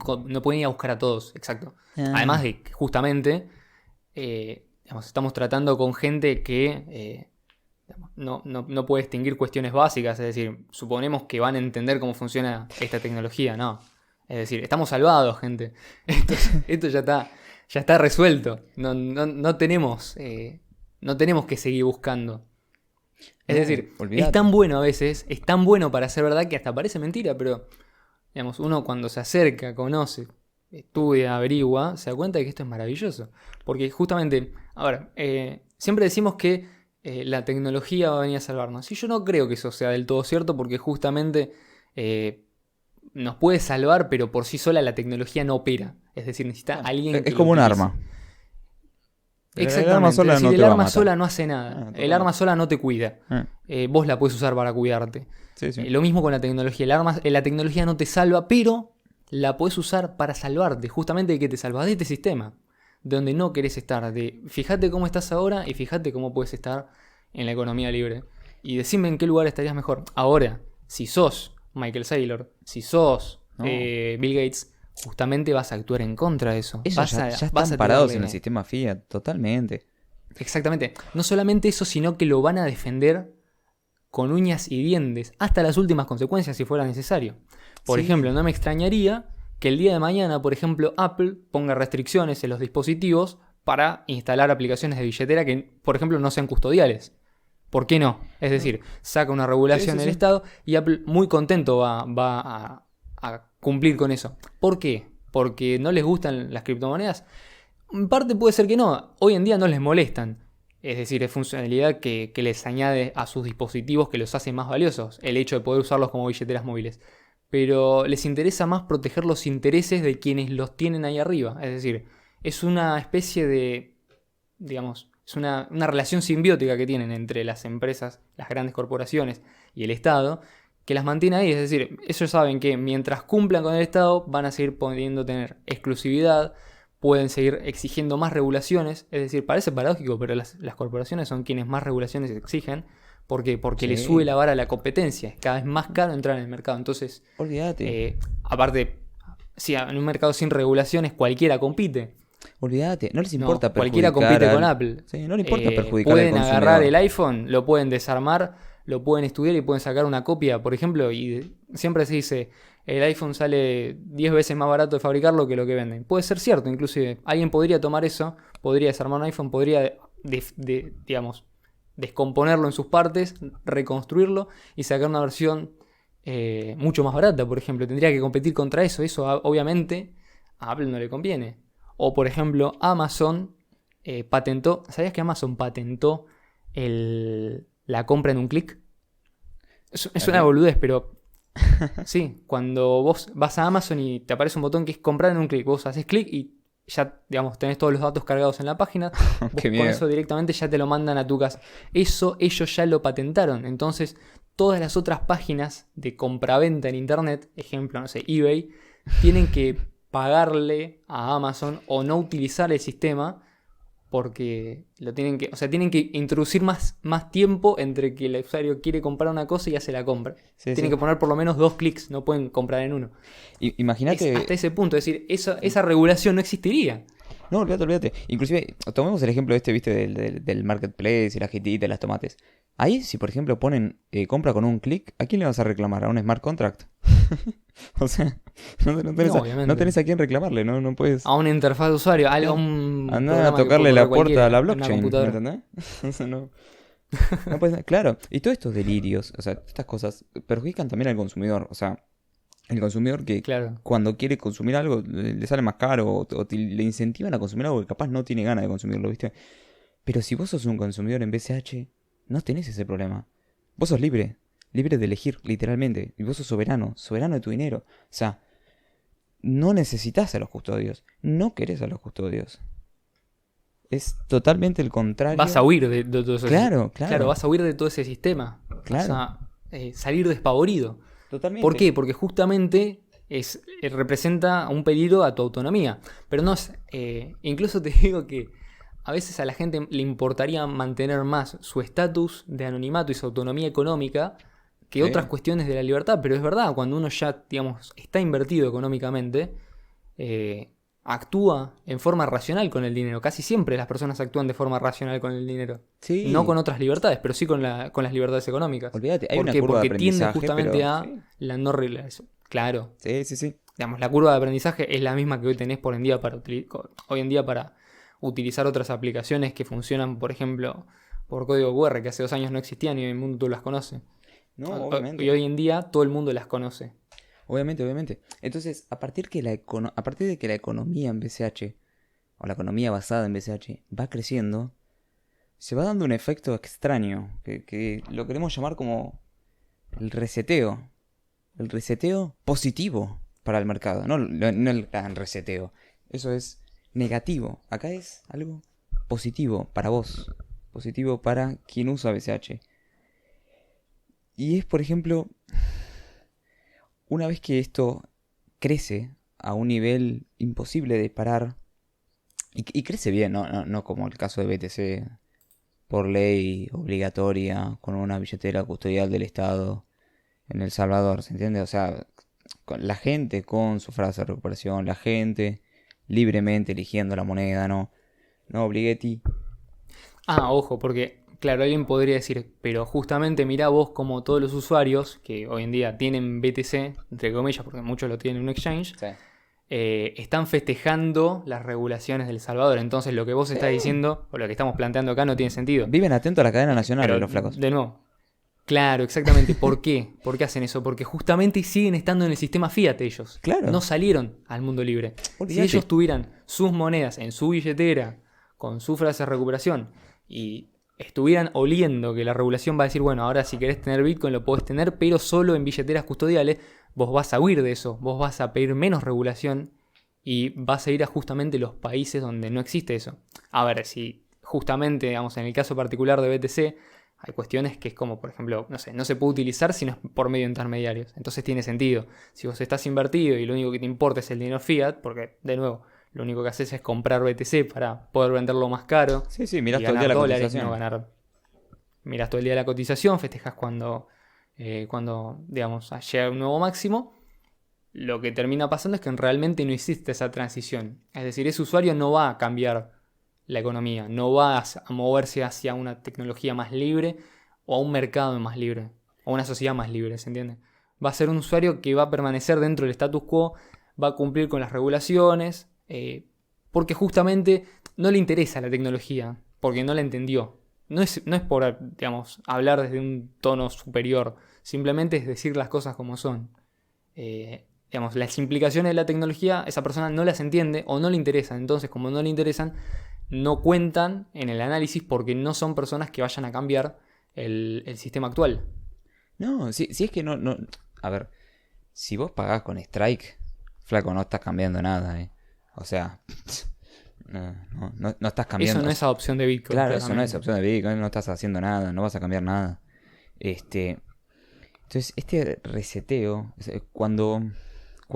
ir a buscar a todos, exacto. Además de que justamente digamos, estamos tratando con gente que no puede distinguir cuestiones básicas. Es decir, suponemos que van a entender cómo funciona esta tecnología, ¿no? Es decir, estamos salvados, gente. Esto ya está resuelto. No tenemos que seguir buscando. Es decir, olvidate. Es tan bueno a veces, es tan bueno para ser verdad que hasta parece mentira, pero digamos, uno cuando se acerca, conoce, estudia, averigua, se da cuenta de que esto es maravilloso. Porque justamente, a ver, siempre decimos que la tecnología va a venir a salvarnos. Y yo no creo que eso sea del todo cierto, porque justamente nos puede salvar, pero por sí sola la tecnología no opera. Es decir, necesita alguien que Es como un utilice. arma. Exactamente. El arma sola es decir, no te el va a arma matar. sola no hace nada. El arma sola no te cuida. Vos la puedes usar para cuidarte. Sí, sí. Lo mismo con la tecnología. La tecnología no te salva, pero la puedes usar para salvarte. Justamente de que te salvas de este sistema. De donde no querés estar. Fíjate cómo estás ahora y fíjate cómo puedes estar en la economía libre. Y decime en qué lugar estarías mejor. Ahora, si sos Michael Saylor, si sos Bill Gates, justamente vas a actuar en contra de eso. Ya están parados en el sistema Fiat, totalmente. Exactamente. No solamente eso, sino que lo van a defender con uñas y dientes, hasta las últimas consecuencias si fuera necesario. Por ejemplo, no me extrañaría que el día de mañana, por ejemplo, Apple ponga restricciones en los dispositivos para instalar aplicaciones de billetera que, por ejemplo, no sean custodiales. ¿Por qué no? Es decir, saca una regulación del Estado y Apple muy contento va a cumplir con eso. ¿Por qué? ¿Porque no les gustan las criptomonedas? En parte puede ser que no. Hoy en día no les molestan. Es decir, es funcionalidad que les añade a sus dispositivos que los hace más valiosos. El hecho de poder usarlos como billeteras móviles. Pero les interesa más proteger los intereses de quienes los tienen ahí arriba. Es decir, es una especie de, digamos, es una relación simbiótica que tienen entre las empresas, las grandes corporaciones y el Estado, que las mantiene ahí. Es decir, ellos saben que mientras cumplan con el Estado van a seguir pudiendo tener exclusividad, pueden seguir exigiendo más regulaciones. Es decir, parece paradójico, pero las corporaciones son quienes más regulaciones exigen. ¿Por qué? Porque les sube la vara a la competencia. Es cada vez más caro entrar en el mercado. Entonces, olvídate. Aparte, si en un mercado sin regulaciones cualquiera compite. Olvídate, no les importa perjudicar. Cualquiera compite con Apple. Sí, no les importa perjudicar pueden al consumidor. agarrar el iPhone, lo pueden desarmar, lo pueden estudiar y pueden sacar una copia, por ejemplo, y siempre se dice, el iPhone sale 10 veces más barato de fabricarlo que lo que venden. Puede ser cierto, inclusive. Alguien podría tomar eso, podría desarmar un iPhone, podría, digamos, descomponerlo en sus partes, reconstruirlo y sacar una versión mucho más barata, por ejemplo. Tendría que competir contra eso. Eso obviamente a Apple no le conviene. O por ejemplo, Amazon patentó... ¿Sabías que Amazon patentó la compra en un clic? Es una boludez, pero... sí, cuando vos vas a Amazon y te aparece un botón que es comprar en un clic, vos haces clic y ya, digamos, tenés todos los datos cargados en la página. Vos con eso directamente ya te lo mandan a tu casa. Eso ellos ya lo patentaron. Entonces, todas las otras páginas de compraventa en internet, ejemplo, no sé, eBay, tienen que pagarle a Amazon o no utilizar el sistema porque tienen que introducir más tiempo entre que el usuario quiere comprar una cosa y hace la compra. Tienen que poner por lo menos 2 clics, no pueden comprar en uno. Imagínate. Hasta ese punto, es decir, esa regulación no existiría. No, olvídate. Inclusive, tomemos el ejemplo ¿viste? Del marketplace y las galletitas, las tomates. Ahí, si por ejemplo ponen compra con un clic, ¿a quién le vas a reclamar? ¿A un smart contract? O sea, no tenés a quién reclamarle, no puedes... A una interfaz de usuario, a un... Andá a tocarle la puerta a la blockchain, ¿entendés? Eso no puedes... Claro, y todos estos delirios, o sea, estas cosas perjudican también al consumidor, o sea... El consumidor que cuando quiere consumir algo le sale más caro o le incentivan a consumir algo que capaz no tiene ganas de consumirlo, ¿viste? Pero si vos sos un consumidor en BCH, no tenés ese problema. Vos sos libre de elegir, literalmente. Y vos sos soberano de tu dinero. O sea, no necesitas a los custodios, no querés a los custodios. Es totalmente el contrario. Vas a huir de todo eso. Claro. Claro, vas a huir de todo ese sistema. Claro. Vas a salir despavorido. Totalmente. ¿Por qué? Porque justamente representa un peligro a tu autonomía. Pero no es... incluso te digo que a veces a la gente le importaría mantener más su estatus de anonimato y su autonomía económica que otras cuestiones de la libertad. Pero es verdad, cuando uno ya, digamos, está invertido económicamente, actúa en forma racional con el dinero. Casi siempre las personas actúan de forma racional con el dinero. Sí. No con otras libertades, pero sí con las libertades económicas. Olvídate, hay una curva de aprendizaje. Porque tiende justamente a la no regulación. Claro. Sí. Digamos, la curva de aprendizaje es la misma que hoy tenés hoy en día para utilizar otras aplicaciones que funcionan, por ejemplo, por código QR, que hace 2 años no existían y el mundo tú las conoce. No, obviamente. Y hoy en día todo el mundo las conoce. Obviamente. Entonces, a partir de que la economía en BCH, o la economía basada en BCH, va creciendo, se va dando un efecto extraño, que lo queremos llamar como el reseteo. el reseteo positivo para el mercado. No el gran reseteo. Eso es negativo. Acá es algo positivo para vos. Positivo para quien usa BCH. Y es, por ejemplo, una vez que esto crece a un nivel imposible de parar, y crece bien, no como el caso de BTC, por ley obligatoria, con una billetera custodial del Estado en El Salvador, ¿se entiende? O sea, la gente con su frase de recuperación, la gente libremente eligiendo la moneda, no obligueti. Ojo, porque, claro, alguien podría decir, pero justamente mirá vos como todos los usuarios que hoy en día tienen BTC, entre comillas, porque muchos lo tienen en un exchange, Sí. Están festejando las regulaciones del Salvador. Entonces lo que vos estás diciendo, o lo que estamos planteando acá, no tiene sentido. Viven atentos a la cadena nacional, Pero, los flacos. de nuevo, claro, exactamente. ¿Por qué? ¿Por qué hacen eso? Porque justamente siguen estando en el sistema fiat ellos. Claro. No salieron al mundo libre. Olvídate. Si ellos tuvieran sus monedas en su billetera, con su frase de recuperación, y estuvieran oliendo que la regulación va a decir, bueno, ahora si querés tener Bitcoin lo podés tener, pero solo en billeteras custodiales, vos vas a huir de eso. Vos vas a pedir menos regulación y vas a ir a justamente los países donde no existe eso. A ver, si justamente, digamos, en el caso particular de BTC, hay cuestiones que es como, por ejemplo, no sé, no se puede utilizar si no es por medio de intermediarios. Entonces tiene sentido. Si vos estás invertido y lo único que te importa es el dinero fiat, porque, de nuevo, lo único que haces es comprar BTC para poder venderlo más caro. Sí, mirás y todo el ganar día la dólares, cotización. no ganar. Mirás todo el día la cotización, festejas cuando digamos, llega un nuevo máximo. Lo que termina pasando es que realmente no existe esa transición. Es decir, ese usuario no va a cambiar la economía, no va a moverse hacia una tecnología más libre o a un mercado más libre, o una sociedad más libre, ¿se entiende? Va a ser un usuario que va a permanecer dentro del status quo, va a cumplir con las regulaciones, porque justamente no le interesa la tecnología, porque no la entendió. No es por, digamos, hablar desde un tono superior, simplemente es decir las cosas como son. Digamos, las implicaciones de la tecnología, esa persona no las entiende o no le interesan. Entonces, como no le interesan, no cuentan en el análisis porque no son personas que vayan a cambiar el sistema actual. No, si es que no. A ver, si vos pagás con Strike, flaco, no estás cambiando nada, O sea, no estás cambiando. Eso no es adopción de Bitcoin. Claro, eso no es opción de Bitcoin, no estás haciendo nada, no vas a cambiar nada. Entonces, este reseteo, cuando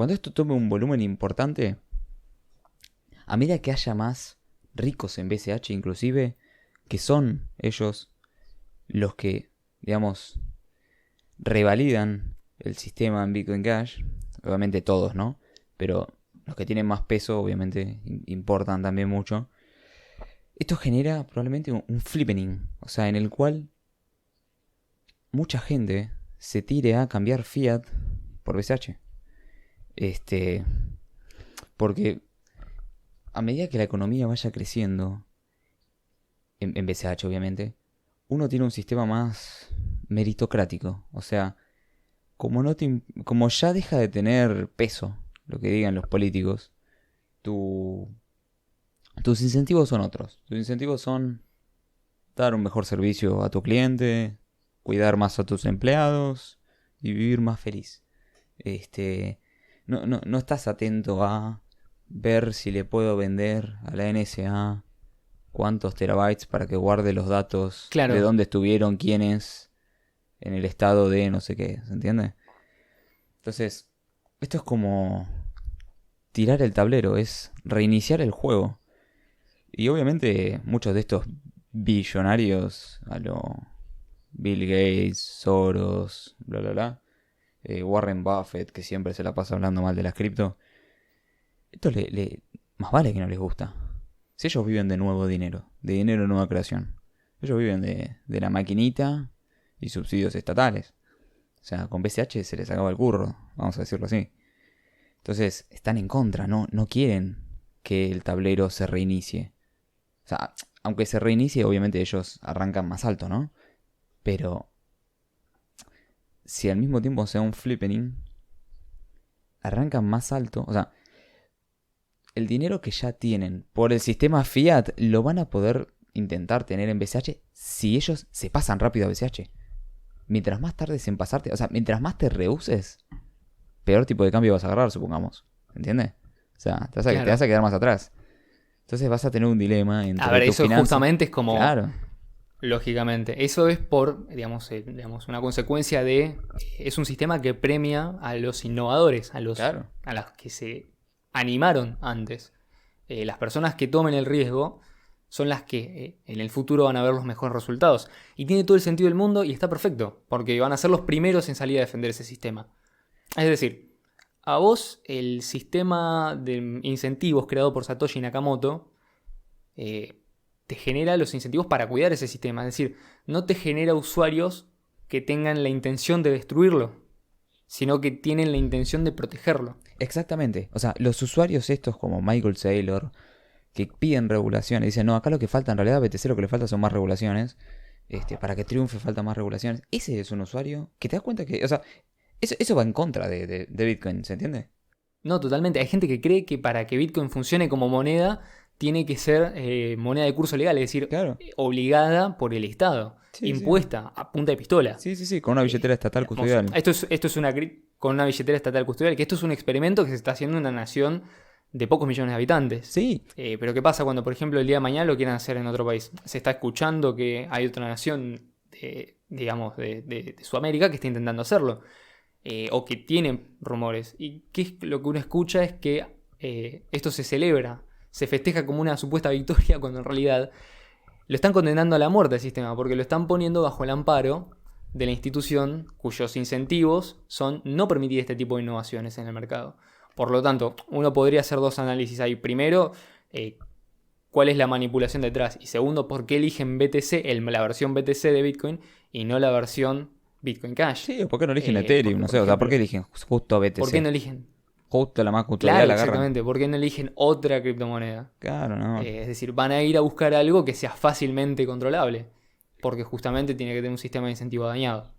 esto tome un volumen importante, a medida que haya más ricos en BCH inclusive, que son ellos los que, digamos, revalidan el sistema en Bitcoin Cash, obviamente todos, ¿no? Pero los que tienen más peso obviamente importan también mucho. Esto genera probablemente un flippening, o sea, en el cual mucha gente se tire a cambiar fiat por BCH. Porque a medida que la economía vaya creciendo, en BCH obviamente, uno tiene un sistema más meritocrático. O sea, como ya deja de tener peso lo que digan los políticos, tus incentivos son otros. Tus incentivos son dar un mejor servicio a tu cliente, cuidar más a tus empleados y vivir más feliz. No estás atento a ver si le puedo vender a la NSA cuántos terabytes para que guarde los datos de dónde estuvieron, quiénes, en el estado de no sé qué, ¿se entiende? Entonces, esto es como tirar el tablero, es reiniciar el juego. Y obviamente muchos de estos billonarios, a lo Bill Gates, Soros, bla bla bla, Warren Buffett, que siempre se la pasa hablando mal de las cripto, esto más vale que no les gusta. Si ellos viven de nuevo dinero, de dinero de nueva creación, ellos viven de la maquinita y subsidios estatales. O sea, con BCH se les acaba el curro, vamos a decirlo así. Entonces, están en contra, no quieren que el tablero se reinicie. O sea, aunque se reinicie, obviamente ellos arrancan más alto, ¿no? Pero si al mismo tiempo sea un flippening, arrancan más alto. O sea, el dinero que ya tienen por el sistema fiat lo van a poder intentar tener en BCH si ellos se pasan rápido a BCH. Mientras más tardes en pasarte, o sea, mientras más te rehuses, peor tipo de cambio vas a agarrar, supongamos. ¿Entiendes? O sea, te vas a quedar más atrás. Entonces vas a tener un dilema entre A ver, tus eso finanzas. justamente es como... Claro. Lógicamente. Eso es por, digamos, una consecuencia de... Es un sistema que premia a los innovadores, a los que se animaron antes. Las personas que tomen el riesgo son las que en el futuro van a ver los mejores resultados. Y tiene todo el sentido del mundo y está perfecto, porque van a ser los primeros en salir a defender ese sistema. Es decir, a vos el sistema de incentivos creado por Satoshi Nakamoto te genera los incentivos para cuidar ese sistema. Es decir, no te genera usuarios que tengan la intención de destruirlo, sino que tienen la intención de protegerlo. Exactamente. O sea, los usuarios estos como Michael Saylor, que piden regulaciones, dicen, no, acá lo que falta en realidad, BTC lo que le falta son más regulaciones. Para que triunfe falta más regulaciones. Ese es un usuario que te das cuenta que, o sea, eso va en contra de Bitcoin, ¿se entiende? No, totalmente. Hay gente que cree que para que Bitcoin funcione como moneda, tiene que ser moneda de curso legal, es decir, obligada por el Estado, impuesta a punta de pistola. Sí, con una billetera estatal custodial. Esto es con una billetera estatal custodial, que esto es un experimento que se está haciendo en una nación de pocos millones de habitantes. Sí. Pero ¿qué pasa cuando, por ejemplo, el día de mañana lo quieran hacer en otro país? Se está escuchando que hay otra nación, de Sudamérica que está intentando hacerlo. O que tiene rumores. Y lo que uno escucha es que esto se celebra, se festeja como una supuesta victoria, cuando en realidad lo están condenando a la muerte al sistema, porque lo están poniendo bajo el amparo de la institución cuyos incentivos son no permitir este tipo de innovaciones en el mercado. Por lo tanto, uno podría hacer dos análisis ahí. Primero, cuál es la manipulación detrás. Y segundo, por qué eligen BTC, la versión BTC de Bitcoin, y no la versión Bitcoin Cash. Sí, ¿por qué no eligen Ethereum? No sé, o sea, ¿por qué eligen justo BTC? ¿Por qué no eligen? Justo la más custodial Claro, la agarran. exactamente. ¿Por qué no eligen otra criptomoneda? Claro, no. Es decir, van a ir a buscar algo que sea fácilmente controlable, porque justamente tiene que tener un sistema de incentivo dañado.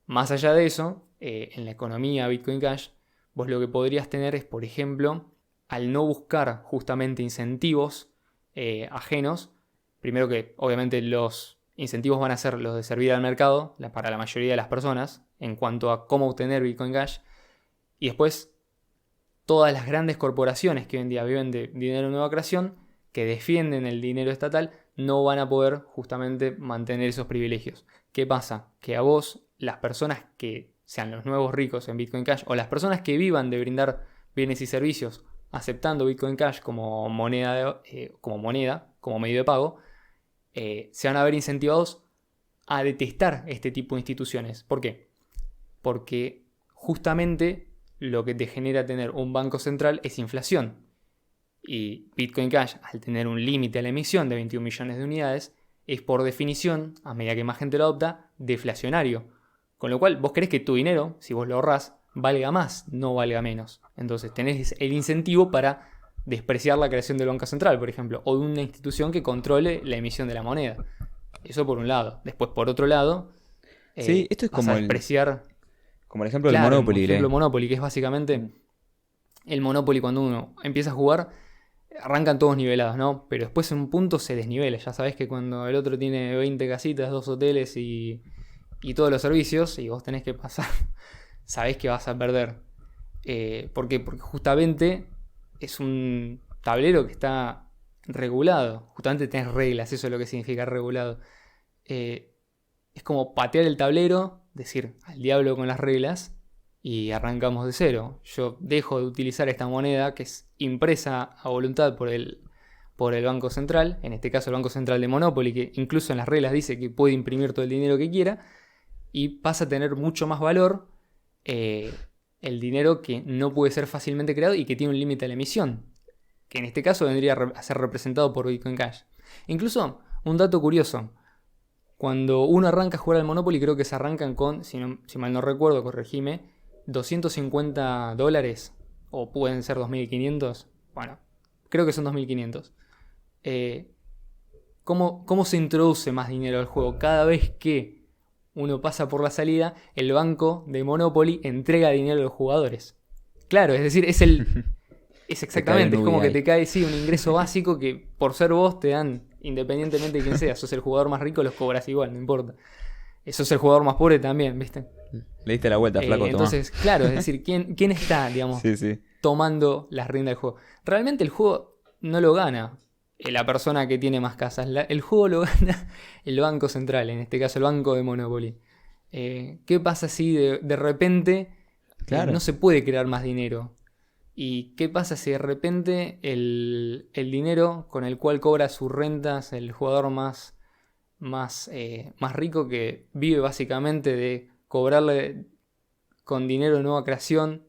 Más allá de eso, en la economía Bitcoin Cash, vos lo que podrías tener es, por ejemplo, al no buscar justamente incentivos ajenos, primero que obviamente los incentivos van a ser los de servir al mercado, para la mayoría de las personas, en cuanto a cómo obtener Bitcoin Cash, y después todas las grandes corporaciones que hoy en día viven de dinero de nueva creación, que defienden el dinero estatal, no van a poder justamente mantener esos privilegios. ¿Qué pasa? Que a vos, las personas que sean los nuevos ricos en Bitcoin Cash, o las personas que vivan de brindar bienes y servicios aceptando Bitcoin Cash como moneda, como medio de pago, se van a ver incentivados a detestar este tipo de instituciones. ¿Por qué? Porque justamente lo que te genera tener un banco central es inflación. Y Bitcoin Cash, al tener un límite a la emisión de 21 millones de unidades, es por definición, a medida que más gente lo adopta, deflacionario. Con lo cual, vos querés que tu dinero, si vos lo ahorrás, valga más, no valga menos. Entonces tenés el incentivo para despreciar la creación del Banco Central, por ejemplo, o de una institución que controle la emisión de la moneda. Eso por un lado. Después, por otro lado, esto es como despreciar... Como el ejemplo del Monopoly. El ejemplo Monopoly, que es básicamente el Monopoly. Cuando uno empieza a jugar, arrancan todos nivelados, ¿no? Pero después en un punto se desnivela. Ya sabés que cuando el otro tiene 20 casitas, 2 hoteles y todos los servicios, y vos tenés que pasar, sabés que vas a perder. ¿Por qué? Porque justamente es un tablero que está regulado. Justamente tenés reglas, eso es lo que significa regulado. Es como patear el tablero, decir al diablo con las reglas, y arrancamos de cero. Yo dejo de utilizar esta moneda que es impresa a voluntad por el Banco Central, en este caso el Banco Central de Monopoly, que incluso en las reglas dice que puede imprimir todo el dinero que quiera, y pasa a tener mucho más valor el dinero que no puede ser fácilmente creado y que tiene un límite a la emisión, que en este caso vendría a ser representado por Bitcoin Cash. Incluso, un dato curioso, cuando uno arranca a jugar al Monopoly, creo que se arrancan con, si mal no recuerdo, corregime, $250, o pueden ser 2.500, bueno, creo que son 2.500. ¿Cómo se introduce más dinero al juego? Cada vez que uno pasa por la salida, el banco de Monopoly entrega dinero a los jugadores. Claro, es decir, es exactamente, es como que te cae un ingreso básico que por ser vos te dan, independientemente de quién seas, sos el jugador más rico, los cobras igual, no importa. sos el jugador más pobre también, ¿viste? Le diste la vuelta, flaco, tomá. Entonces, claro, es decir, ¿quién está, digamos, Sí. tomando las riendas del juego? Realmente el juego no lo gana la persona que tiene más casas. El juego lo gana el Banco Central, en este caso el Banco de Monopoly. ¿Qué pasa si de repente Claro. no se puede crear más dinero? ¿Y qué pasa si de repente el dinero con el cual cobra sus rentas el jugador más rico, que vive básicamente de cobrarle con dinero de nueva creación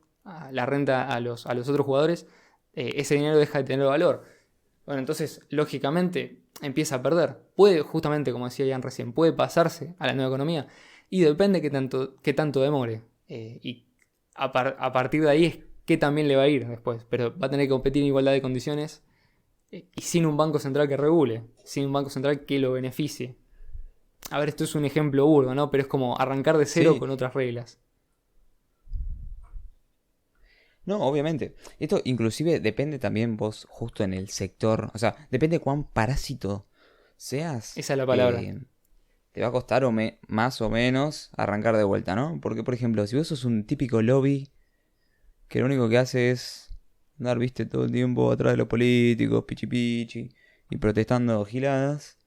la renta a los otros jugadores, ese dinero deja de tener valor? Bueno, entonces, lógicamente, empieza a perder. Puede, justamente como decía Ian recién, puede pasarse a la nueva economía y depende qué tanto demore. Y a partir de ahí es que también le va a ir después. Pero va a tener que competir en igualdad de condiciones y sin un banco central que regule, sin un banco central que lo beneficie. A ver, esto es un ejemplo burdo, ¿no? Pero es como arrancar de cero con otras reglas. No, obviamente. Esto inclusive depende también vos justo en el sector. O sea, depende de cuán parásito seas. Esa es la palabra. Te va a costar más o menos arrancar de vuelta, ¿no? Porque, por ejemplo, si vos sos un típico lobby que lo único que hace es andar, viste, todo el tiempo atrás de los políticos, pichi, y protestando giladas,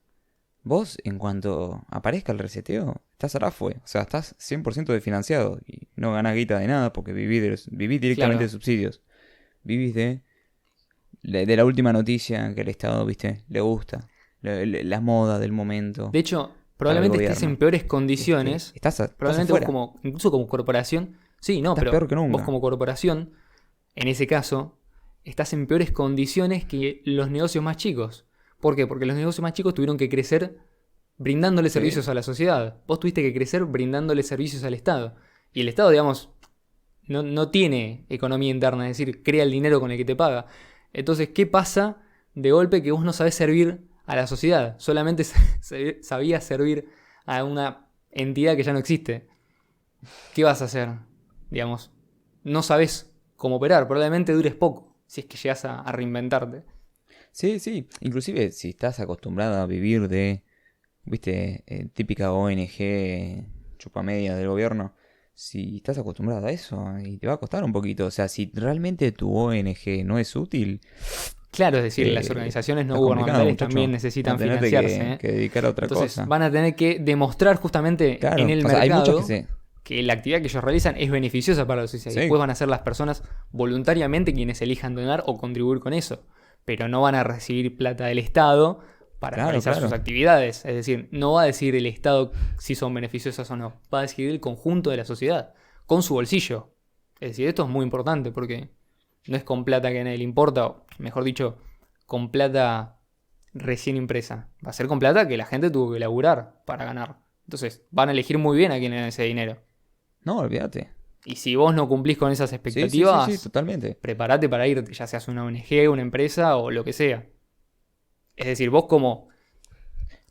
vos, en cuanto aparezca el reseteo, estás arafue. O sea, estás 100% desfinanciado y no ganás guita de nada porque vivís directamente Claro. de subsidios. Vivís de la última noticia que el Estado, viste, le gusta. La moda del momento. De hecho, para el probablemente estés gobierno. en peores condiciones. Estás Probablemente vos afuera. incluso como corporación. Sí, no, Estás pero peor que nunca. vos como corporación, en ese caso, estás en peores condiciones que los negocios más chicos. ¿Por qué? Porque los negocios más chicos tuvieron que crecer brindándole Sí. servicios a la sociedad. Vos tuviste que crecer brindándole servicios al Estado. Y el Estado, digamos, no tiene economía interna, es decir, crea el dinero con el que te paga. Entonces, ¿qué pasa de golpe que vos no sabés servir a la sociedad? Solamente sabías servir a una entidad que ya no existe. ¿Qué vas a hacer? Digamos, no sabés cómo operar. Probablemente dures poco si es que llegas a reinventarte. Sí. Inclusive si estás acostumbrado a vivir de, viste, típica ONG chupamedia del gobierno, si estás acostumbrado a eso y te va a costar un poquito. O sea, si realmente tu ONG no es útil, Claro, es decir, las organizaciones no está complicado, gubernamentales muchacho. también necesitan Vas a tener financiarse. que dedicar a otra Entonces cosa. van a tener que demostrar justamente Claro, en el o sea, hay mercado muchos que la actividad que ellos realizan es beneficiosa para la sociedad. Sí. Y después van a ser las personas voluntariamente quienes elijan donar o contribuir con eso. Pero no van a recibir plata del Estado para realizar sus actividades. Es decir, no va a decir el Estado si son beneficiosas o no. Va a decidir el conjunto de la sociedad, con su bolsillo. Es decir, esto es muy importante porque no es con plata que a nadie le importa, o mejor dicho, con plata recién impresa. Va a ser con plata que la gente tuvo que laburar para ganar. Entonces, van a elegir muy bien a quién le dan ese dinero. No, olvídate. Y si vos no cumplís con esas expectativas, Sí, totalmente. prepárate para irte, ya seas una ONG, una empresa o lo que sea. Es decir, vos como...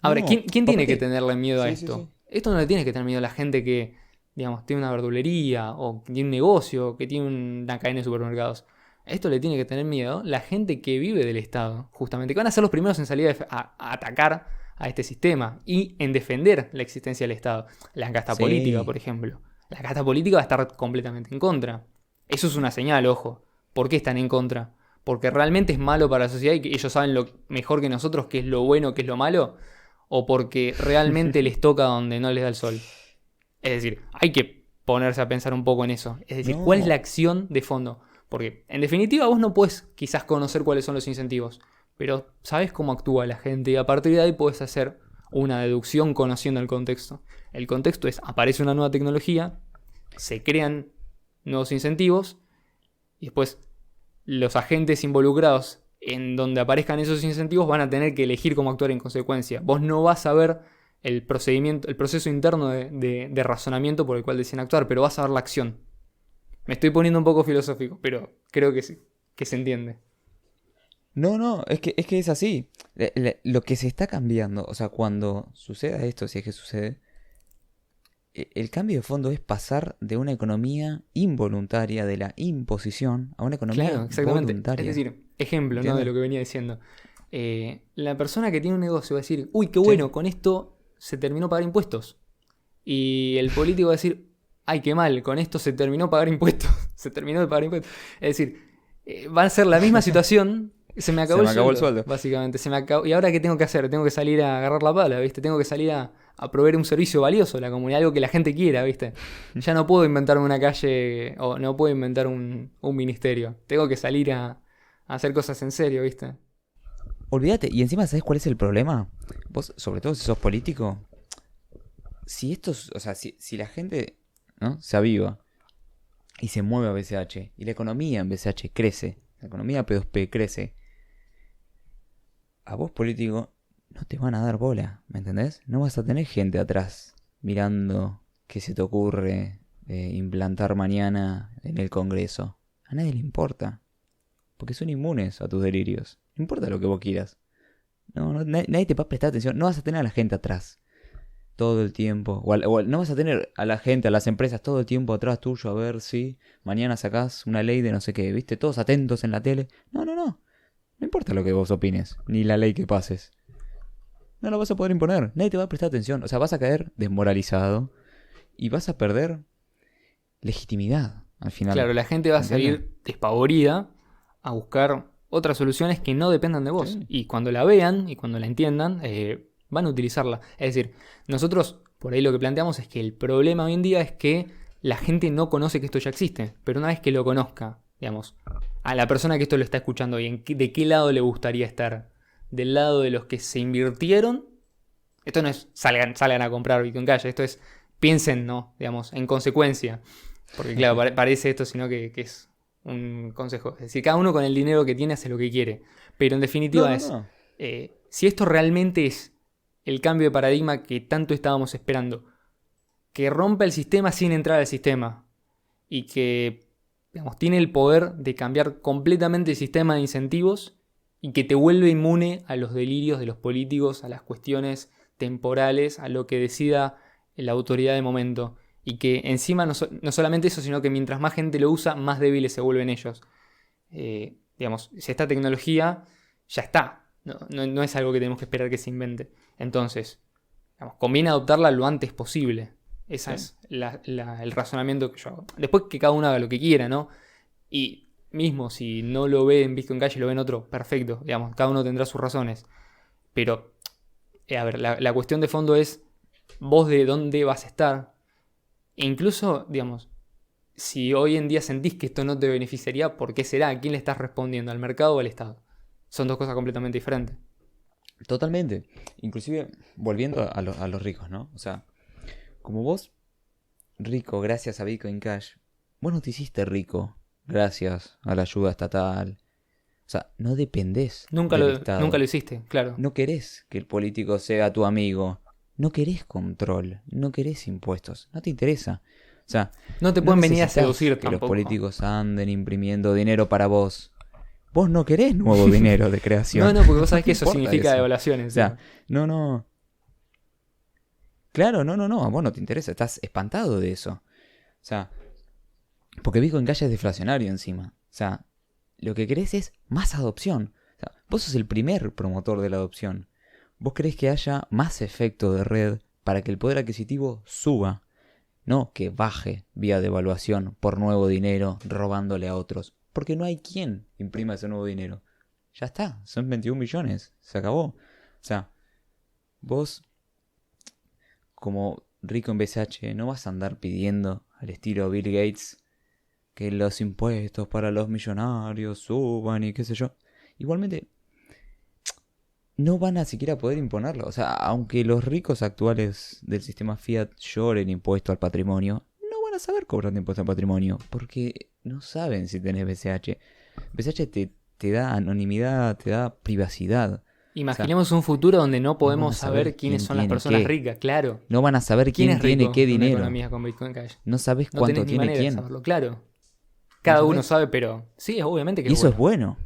Ahora, No, ¿quién tiene que aparte- tenerle miedo a Sí, esto? sí. Esto no le tiene que tener miedo a la gente que, digamos, tiene una verdulería o que tiene un negocio, que tiene una cadena de supermercados. Esto le tiene que tener miedo la gente que vive del Estado, justamente, que van a ser los primeros en salir a atacar a este sistema y en defender la existencia del Estado. La casta Sí. política, por ejemplo. La casta política va a estar completamente en contra. Eso es una señal, ojo. ¿Por qué están en contra? ¿Porque realmente es malo para la sociedad y que ellos saben lo mejor que nosotros qué es lo bueno, qué es lo malo? ¿O porque realmente les toca donde no les da el sol? Es decir, hay que ponerse a pensar un poco en eso. Es decir, No. ¿cuál es la acción de fondo? Porque en definitiva vos no podés quizás conocer cuáles son los incentivos, pero sabés cómo actúa la gente y a partir de ahí podés hacer una deducción conociendo el contexto. El contexto es, aparece una nueva tecnología, se crean nuevos incentivos y después los agentes involucrados en donde aparezcan esos incentivos van a tener que elegir cómo actuar en consecuencia. Vos no vas a ver el procedimiento, el proceso interno de razonamiento por el cual deciden actuar, pero vas a ver la acción. Me estoy poniendo un poco filosófico, pero creo que sí, que se entiende. No, es que es así. Lo que se está cambiando, o sea, cuando suceda esto, si es que sucede, el cambio de fondo es pasar de una economía involuntaria, de la imposición, a una economía Claro, exactamente. voluntaria. Es decir, ejemplo, ¿no? ¿Entiendes? De lo que venía diciendo. La persona que tiene un negocio va a decir, uy, qué bueno, Sí. con esto se terminó pagar impuestos. Y el político va a decir, ay, qué mal, con esto se terminó de pagar impuestos. Se terminó de pagar impuestos. Es decir, va a ser la misma situación. Se me acabó, el sueldo. básicamente. Se me acabó. ¿Y ahora qué tengo que hacer? Tengo que salir a agarrar la pala, ¿viste? Tengo que salir a proveer un servicio valioso a la comunidad, algo que la gente quiera, ¿viste? Ya no puedo inventarme una calle o no puedo inventar un ministerio. Tengo que salir a hacer cosas en serio, ¿viste? Olvídate, y encima, ¿sabes cuál es el problema? Vos, sobre todo si sos político, si estos, o sea, si la gente, ¿no?, se aviva y se mueve a BCH, y la economía en BCH crece, la economía P2P crece, a vos político no te van a dar bola, ¿me entendés? No vas a tener gente atrás mirando qué se te ocurre implantar mañana en el Congreso. A nadie le importa, porque son inmunes a tus delirios. No importa lo que vos quieras. Nadie te va a prestar atención. No vas a tener a la gente atrás todo el tiempo. No vas a tener a la gente, a las empresas todo el tiempo atrás tuyo a ver si mañana sacás una ley de no sé qué. ¿Viste? Todos atentos en la tele. No. No importa lo que vos opines, ni la ley que pases. No lo vas a poder imponer. Nadie te va a prestar atención. O sea, vas a caer desmoralizado y vas a perder legitimidad al final. Claro, la gente va a salir despavorida a buscar otras soluciones que no dependan de vos. Sí. Y cuando la vean y cuando la entiendan, van a utilizarla. Es decir, nosotros por ahí lo que planteamos es que el problema hoy en día es que la gente no conoce que esto ya existe. Pero una vez que lo conozca, digamos, a la persona que esto lo está escuchando y de qué lado le gustaría estar, del lado de los que se invirtieron, esto no es salgan a comprar Bitcoin Cash, esto es piensen, ¿no? Digamos, en consecuencia. Porque claro, parece esto, sino que es un consejo. Es decir, cada uno con el dinero que tiene hace lo que quiere. Pero en definitiva No. si esto realmente es el cambio de paradigma que tanto estábamos esperando, que rompa el sistema sin entrar al sistema y que, digamos, tiene el poder de cambiar completamente el sistema de incentivos y que te vuelve inmune a los delirios de los políticos, a las cuestiones temporales, a lo que decida la autoridad de momento. Y que encima no solamente eso, sino que mientras más gente lo usa, más débiles se vuelven ellos. Digamos, si esta tecnología ya está. No es algo que tenemos que esperar que se invente. Entonces, digamos, conviene adoptarla lo antes posible. Ese es el razonamiento que yo hago. Después que cada uno haga lo que quiera, ¿no? Y mismo si no lo ve en Bitcoin Cash y lo ve en otro, perfecto. Digamos, cada uno tendrá sus razones. Pero, a ver, la cuestión de fondo es vos de dónde vas a estar. E incluso, digamos, si hoy en día sentís que esto no te beneficiaría, ¿por qué será? ¿A quién le estás respondiendo? ¿Al mercado o al Estado? Son dos cosas completamente diferentes. Totalmente. Inclusive, volviendo a los ricos, ¿no? O sea, como vos, rico gracias a Bitcoin Cash, vos no te hiciste rico gracias a la ayuda estatal. O sea, no dependés del Estado. Nunca lo hiciste, claro. No querés que el político sea tu amigo. No querés control. No querés impuestos. No te interesa. O sea, no te pueden venir a necesitas seducir que tampoco. los políticos anden imprimiendo dinero para vos. Vos no querés nuevo dinero de creación. No, porque vos sabés que eso importa significa eso. devaluaciones. O sea, no. Claro, no. A vos no te interesa. Estás espantado de eso. O sea, porque Bitcoin Cash es deflacionario encima. O sea, lo que querés es más adopción. O sea, vos sos el primer promotor de la adopción. Vos querés que haya más efecto de red para que el poder adquisitivo suba. No que baje vía devaluación por nuevo dinero robándole a otros. Porque no hay quien imprima ese nuevo dinero. Ya está, son 21 millones, se acabó. O sea, vos, como rico en BCH, no vas a andar pidiendo al estilo Bill Gates que los impuestos para los millonarios suban y qué sé yo. Igualmente, no van a siquiera poder imponerlo. O sea, aunque los ricos actuales del sistema Fiat lloren impuesto al patrimonio, no van a saber cobrar impuesto al patrimonio, porque no saben si tenés BCH. BCH te da anonimidad, te da privacidad. Imaginemos un futuro donde no podemos saber quiénes son las personas ricas, claro. No van a saber quién tiene qué dinero. Economía con Bitcoin Cash. No sabes cuánto tiene quién. De saberlo, claro. Cada uno sabe, pero sí, obviamente que y eso es bueno.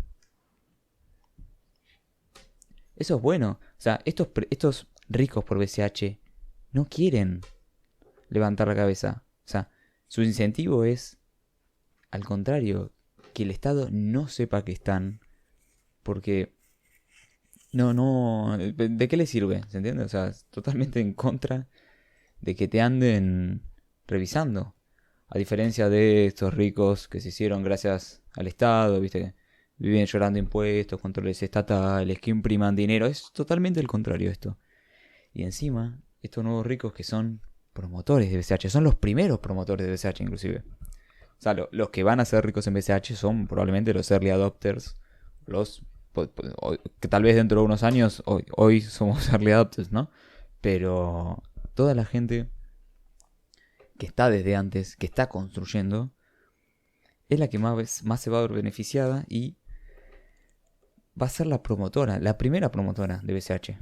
Eso es bueno. O sea, estos ricos por BCH no quieren levantar la cabeza. O sea, su incentivo es, al contrario, que el Estado no sepa que están. Porque no, ¿de qué le sirve? ¿Se entiende? O sea, es totalmente en contra de que te anden revisando. A diferencia de estos ricos que se hicieron gracias al Estado, ¿viste? Que viven llorando impuestos, controles estatales, que impriman dinero. Es totalmente el contrario esto. Y encima, estos nuevos ricos que son promotores de BCH, son los primeros promotores de BCH inclusive. O sea, los que van a ser ricos en BCH son probablemente los early adopters, que tal vez dentro de unos años, hoy somos early adopters, ¿no? Pero toda la gente que está desde antes, que está construyendo, es la que más se va a ver beneficiada y va a ser la promotora, la primera promotora de BCH.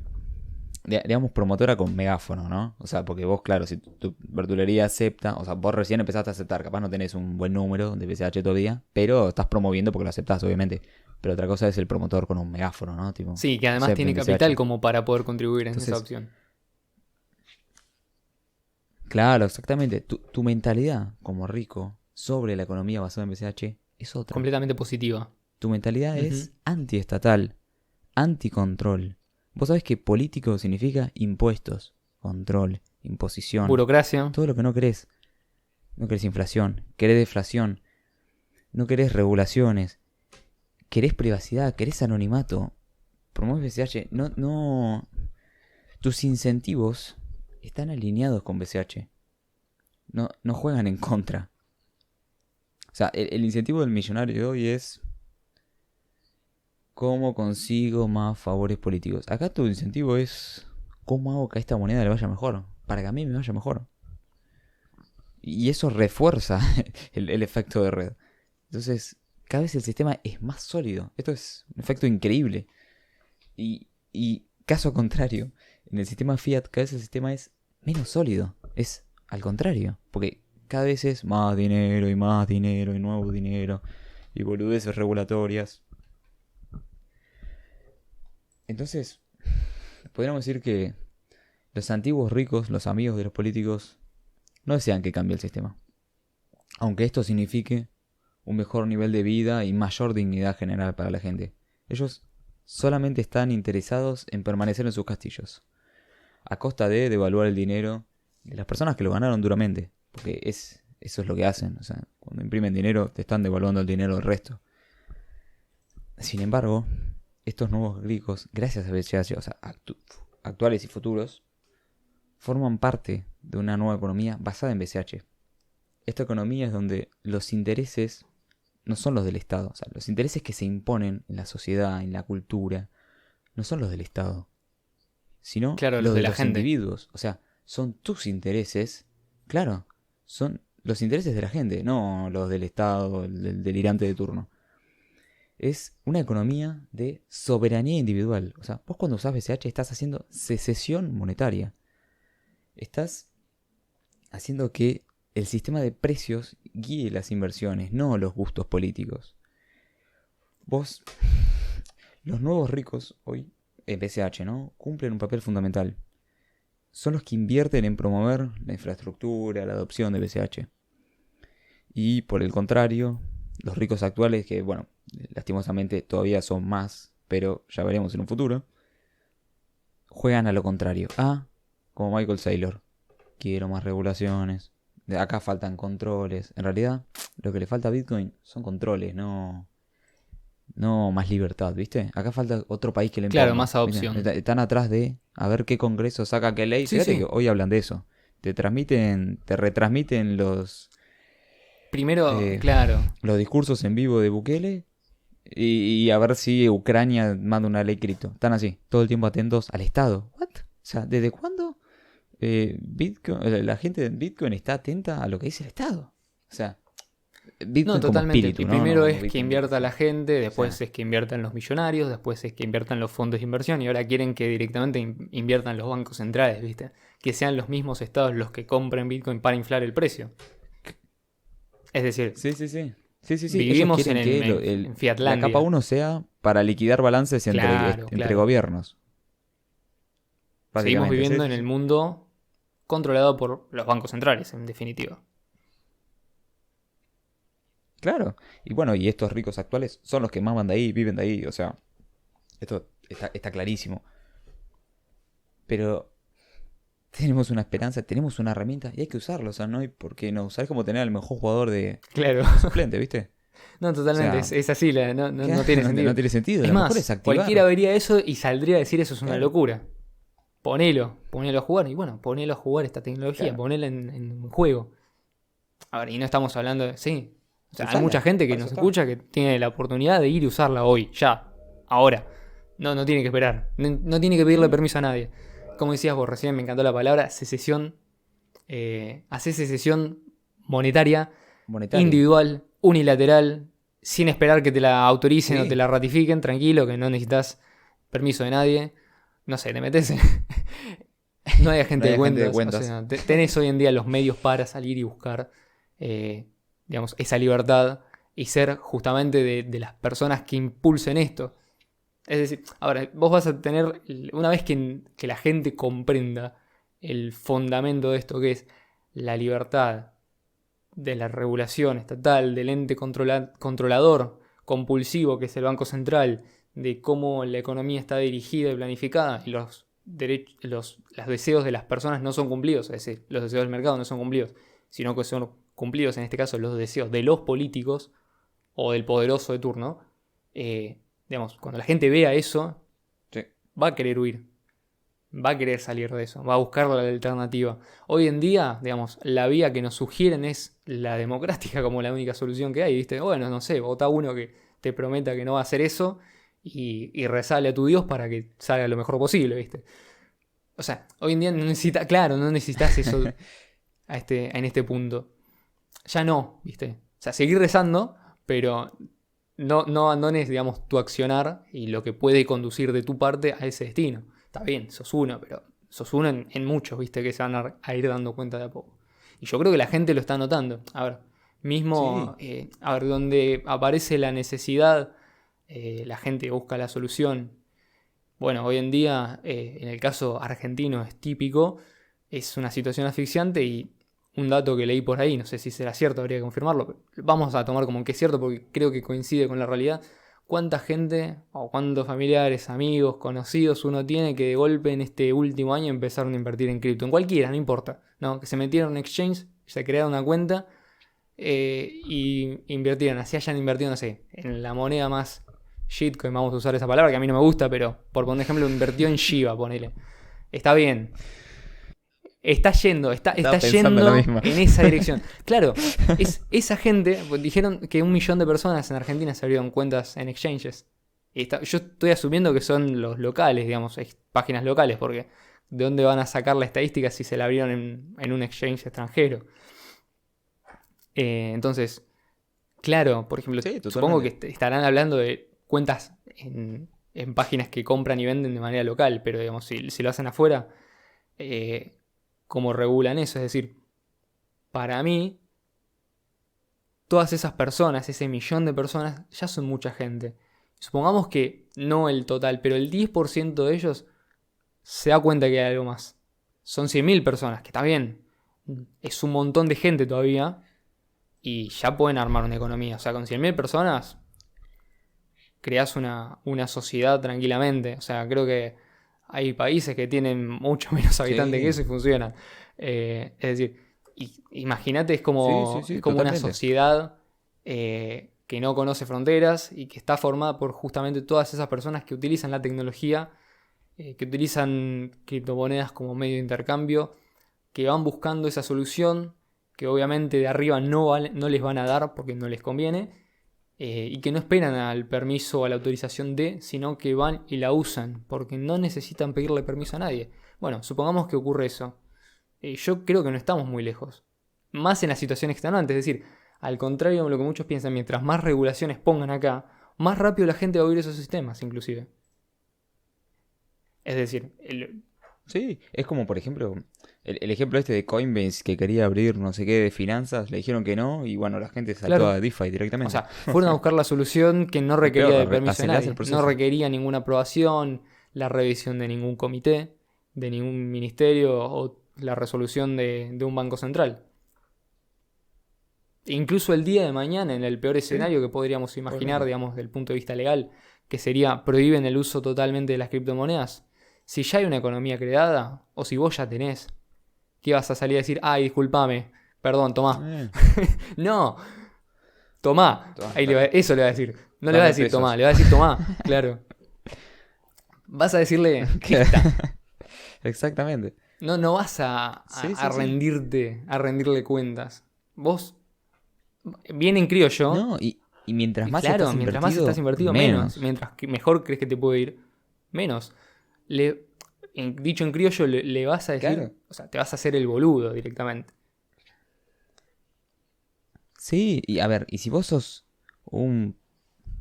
Digamos promotora con megáfono, ¿no? O sea, porque vos, claro, si tu verdulería acepta, o sea, vos recién empezaste a aceptar, capaz no tenés un buen número de BCH todavía, pero estás promoviendo porque lo aceptás, obviamente. Pero otra cosa es el promotor con un megáfono, ¿no? Tipo, Sí, que además tiene BCH. capital como para poder contribuir en Entonces, esa opción. Claro, exactamente. Tu mentalidad como rico sobre la economía basada en BCH es otra. Completamente positiva. Tu mentalidad es antiestatal, anticontrol. Vos sabés que político significa impuestos, control, imposición. Burocracia. Todo lo que no querés. No querés inflación, querés deflación, no querés regulaciones, querés privacidad, querés anonimato. Promueves BCH. No. Tus incentivos están alineados con BCH. No juegan en contra. O sea, el incentivo del millonario de hoy es ¿cómo consigo más favores políticos? Acá tu incentivo es ¿cómo hago que a esta moneda le vaya mejor? Para que a mí me vaya mejor. Y eso refuerza el efecto de red. Entonces, cada vez el sistema es más sólido. Esto es un efecto increíble. Y caso contrario, en el sistema Fiat cada vez el sistema es menos sólido. Es al contrario. Porque cada vez es más dinero y nuevo dinero. Y boludeces regulatorias. Entonces, podríamos decir que los antiguos ricos, los amigos de los políticos, no desean que cambie el sistema. Aunque esto signifique un mejor nivel de vida y mayor dignidad general para la gente. Ellos solamente están interesados en permanecer en sus castillos, a costa de devaluar el dinero de las personas que lo ganaron duramente. Porque eso es lo que hacen. O sea, cuando imprimen dinero, te están devaluando el dinero del resto. Sin embargo, estos nuevos ricos, gracias a BCH, o sea, actuales y futuros, forman parte de una nueva economía basada en BCH. Esta economía es donde los intereses no son los del Estado. O sea, los intereses que se imponen en la sociedad, en la cultura, no son los del Estado, sino Claro, los de la los gente. individuos. O sea, son tus intereses, claro, son los intereses de la gente, no los del Estado, del delirante de turno. Es una economía de soberanía individual. O sea, vos cuando usás BCH estás haciendo secesión monetaria. Estás haciendo que el sistema de precios guíe las inversiones, no los gustos políticos. Los nuevos ricos hoy, en BCH, ¿no? Cumplen un papel fundamental. Son los que invierten en promover la infraestructura, la adopción de BCH. Y por el contrario, los ricos actuales, que bueno, lastimosamente todavía son más, pero ya veremos en un futuro, juegan a lo contrario. Como Michael Saylor. Quiero más regulaciones. De acá faltan controles. En realidad, lo que le falta a Bitcoin son controles, no más libertad, ¿viste? Acá falta otro país que le imponga. Claro, más adopción. ¿Viste? Están atrás de a ver qué congreso saca qué ley. Sí, Fíjate sí. que hoy hablan de eso. Te retransmiten los Primero, claro. los discursos en vivo de Bukele y a ver si Ucrania manda una ley cripto. Están así, todo el tiempo atentos al Estado. ¿What? O sea, ¿desde cuándo Bitcoin, la gente de Bitcoin está atenta a lo que dice el Estado? O sea, Bitcoin No, como totalmente. espíritu, Y ¿no? primero No es como que Bitcoin. invierta la gente, después O sea, es que inviertan los millonarios, después es que inviertan los fondos de inversión y ahora quieren que directamente inviertan los bancos centrales, ¿viste? Que sean los mismos estados los que compren Bitcoin para inflar el precio. Es decir, Sí. vivimos Ellos quieren en que la Fiatlandia. capa 1 sea para liquidar balances entre Claro. gobiernos. Seguimos Básicamente. viviendo en el mundo controlado por los bancos centrales, en definitiva. Claro. Y bueno, y estos ricos actuales son los que más van de ahí, viven de ahí. O sea, esto está clarísimo. Pero tenemos una esperanza, tenemos una herramienta y hay que usarlo, o sea, no hay por qué no usar, es como tener al mejor jugador de suplente, ¿viste? No, totalmente, O sea, es así, no claro, tiene sentido. no tiene sentido, Es lo mejor más, es activar. cualquiera vería eso y saldría a decir eso es una Claro. locura. Ponelo a jugar. Y bueno, ponelo a jugar esta tecnología, Claro. ponelo en juego. A ver, y no estamos hablando de... Sí. O sea, hay Usala, mucha gente que para eso nos está. escucha que tiene la oportunidad de ir y usarla hoy, ya, ahora. No tiene que esperar. No tiene que pedirle permiso a nadie. Como decías vos recién, me encantó la palabra, secesión. Hacer secesión monetaria, Monetario. individual, unilateral, sin esperar que te la autoricen o Sí. te la ratifiquen, tranquilo, que no necesitas permiso de nadie. No sé, te metes en... No hay agente No hay de agente de cuentas. O cuentas. sea, tenés hoy en día los medios para salir y buscar digamos, esa libertad y ser justamente de las personas que impulsen esto. Es decir, ahora, vos vas a tener, una vez que la gente comprenda el fundamento de esto, que es la libertad de la regulación estatal, del ente controlador compulsivo, que es el Banco Central, de cómo la economía está dirigida y planificada, y los deseos de las personas no son cumplidos, es decir, los deseos del mercado no son cumplidos, sino que son cumplidos, en este caso, los deseos de los políticos o del poderoso de turno. Digamos, cuando la gente vea eso, Sí. va a querer huir, va a querer salir de eso, va a buscar la alternativa. Hoy en día, digamos, la vía que nos sugieren es la democrática como la única solución que hay, ¿viste? Bueno, no sé, vota uno que te prometa que no va a hacer eso y rezale a tu Dios para que salga lo mejor posible, ¿viste? O sea, hoy en día no necesitas eso en este punto. Ya no, ¿viste? O sea, seguir rezando, pero no abandones, digamos, tu accionar y lo que puede conducir de tu parte a ese destino. Está bien, sos uno, pero sos uno en muchos, ¿viste? Que se van a ir dando cuenta de a poco. Y yo creo que la gente lo está notando. A ver, mismo, a ver, donde aparece la necesidad, la gente busca la solución. Bueno, hoy en día, en el caso argentino es típico, es una situación asfixiante y un dato que leí por ahí, no sé si será cierto, habría que confirmarlo, pero vamos a tomar como que es cierto porque creo que coincide con la realidad. ¿Cuánta gente o cuántos familiares, amigos, conocidos uno tiene que de golpe en este último año empezaron a invertir en cripto? En cualquiera, no importa, ¿no? Que se metieron en un exchange, se crearon una cuenta y invirtieron, así hayan invertido, no sé, en la moneda más shitcoin, vamos a usar esa palabra que a mí no me gusta, pero por poner ejemplo, invirtió en Shiba, ponele. Está bien. Está yendo en esa dirección. Claro, esa gente, pues dijeron que 1 millón de personas en Argentina se abrieron cuentas en exchanges. Yo estoy asumiendo que son los locales, digamos, páginas locales, porque ¿de dónde van a sacar la estadística si se la abrieron en un exchange extranjero? Entonces, claro, por ejemplo, Sí, supongo que totalmente. estarán hablando de cuentas en páginas que compran y venden de manera local, pero digamos, si lo hacen afuera, ¿cómo regulan eso? Es decir, para mí, todas esas personas, ese millón de personas, ya son mucha gente. Supongamos que no el total, pero el 10% de ellos se da cuenta que hay algo más. Son 100.000 personas, que está bien. Es un montón de gente todavía. Y ya pueden armar una economía. O sea, con 100.000 personas creás una sociedad tranquilamente. O sea, creo que hay países que tienen mucho menos habitantes que Sí. eso y funcionan. Es decir, imagínate, es Sí, como una totalmente. sociedad que no conoce fronteras y que está formada por justamente todas esas personas que utilizan la tecnología, que utilizan criptomonedas como medio de intercambio, que van buscando esa solución que obviamente de arriba no les van a dar porque no les conviene, y que no esperan al permiso o a la autorización de, sino que van y la usan porque no necesitan pedirle permiso a nadie. Bueno, supongamos que ocurre eso. Yo creo que no estamos muy lejos. Más en la situación extenuante, es decir, al contrario de lo que muchos piensan, mientras más regulaciones pongan acá, más rápido la gente va a oír esos sistemas, inclusive. Es decir, Sí, es como por ejemplo, el ejemplo este de Coinbase que quería abrir no sé qué de finanzas, le dijeron que no y bueno, la gente saltó claro, a DeFi o directamente. sea, fueron a buscar la solución que no Y requería peor, de permiso de aceleras el nadie, proceso. no requería ninguna aprobación, la revisión de ningún comité, de ningún ministerio o la resolución de un banco central. Incluso el día de mañana, en el peor Sí, escenario que podríamos imaginar, obviamente. digamos, desde el punto de vista legal, que sería prohíben el uso totalmente de las criptomonedas, si ya hay una economía creada, o si vos ya tenés ¿qué vas a salir a decir? Ay, discúlpame, perdón, tomá. No, tomá. Ahí eso le va a decir. No le va a decir tomá, le va a decir tomá, claro. Vas a decirle, ¿qué está? Exactamente. No vas a rendirte, a rendirle cuentas. Vos, bien en criollo. No, y mientras más claro, estás mientras más estás invertido, menos. Mientras que mejor crees que te puede ir, menos. Dicho en criollo, le vas a decir, claro. O sea, te vas a hacer el boludo directamente. Sí, y a ver, y si vos sos un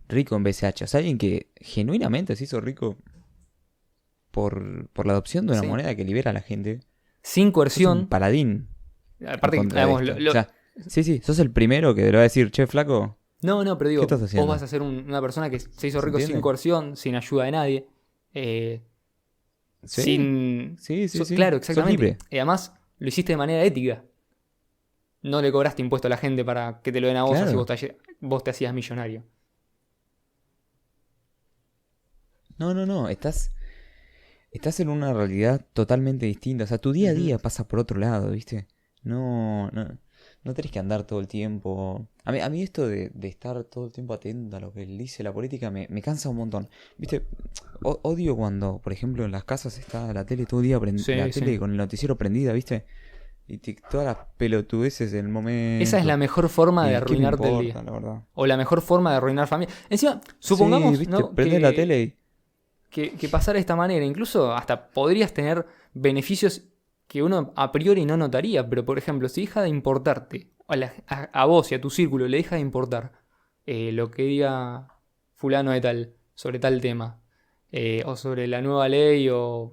rico en BCH, o sea, alguien que genuinamente se hizo rico por la adopción de una moneda que libera a la gente. Sin coerción. Sos un paladín. Aparte, digamos, o sea, sí, sos el primero que le va a decir, che, flaco. No, pero digo, ¿qué estás haciendo? vos vas a ser una persona que se hizo rico sin ¿Entiende? coerción, sin ayuda de nadie. Sí, sin... sí. Claro, Sos exactamente. libre. Y además, lo hiciste de manera ética. No le cobraste impuesto a la gente para que te lo den a vos, Claro. así vos te hacías millonario. No, estás en una realidad totalmente distinta. O sea, tu día a día pasa por otro lado, ¿viste? No tenés que andar todo el tiempo. A mí esto de estar todo el tiempo atento a lo que dice la política me cansa un montón. ¿Viste? Odio cuando, por ejemplo, en las casas está la tele todo el día tele con el noticiero prendida, ¿viste? Y todas las pelotudeces del momento. Esa es la mejor forma de arruinarte el día. La verdad. O la mejor forma de arruinar familia. Encima, supongamos, sí, ¿viste? ¿no? Prendés la tele y... que pasara de esta manera. Incluso hasta podrías tener beneficios que uno a priori no notaría. Pero, por ejemplo, si deja de importarte, a vos y a tu círculo le deja de importar lo que diga fulano de tal sobre tal tema, o sobre la nueva ley o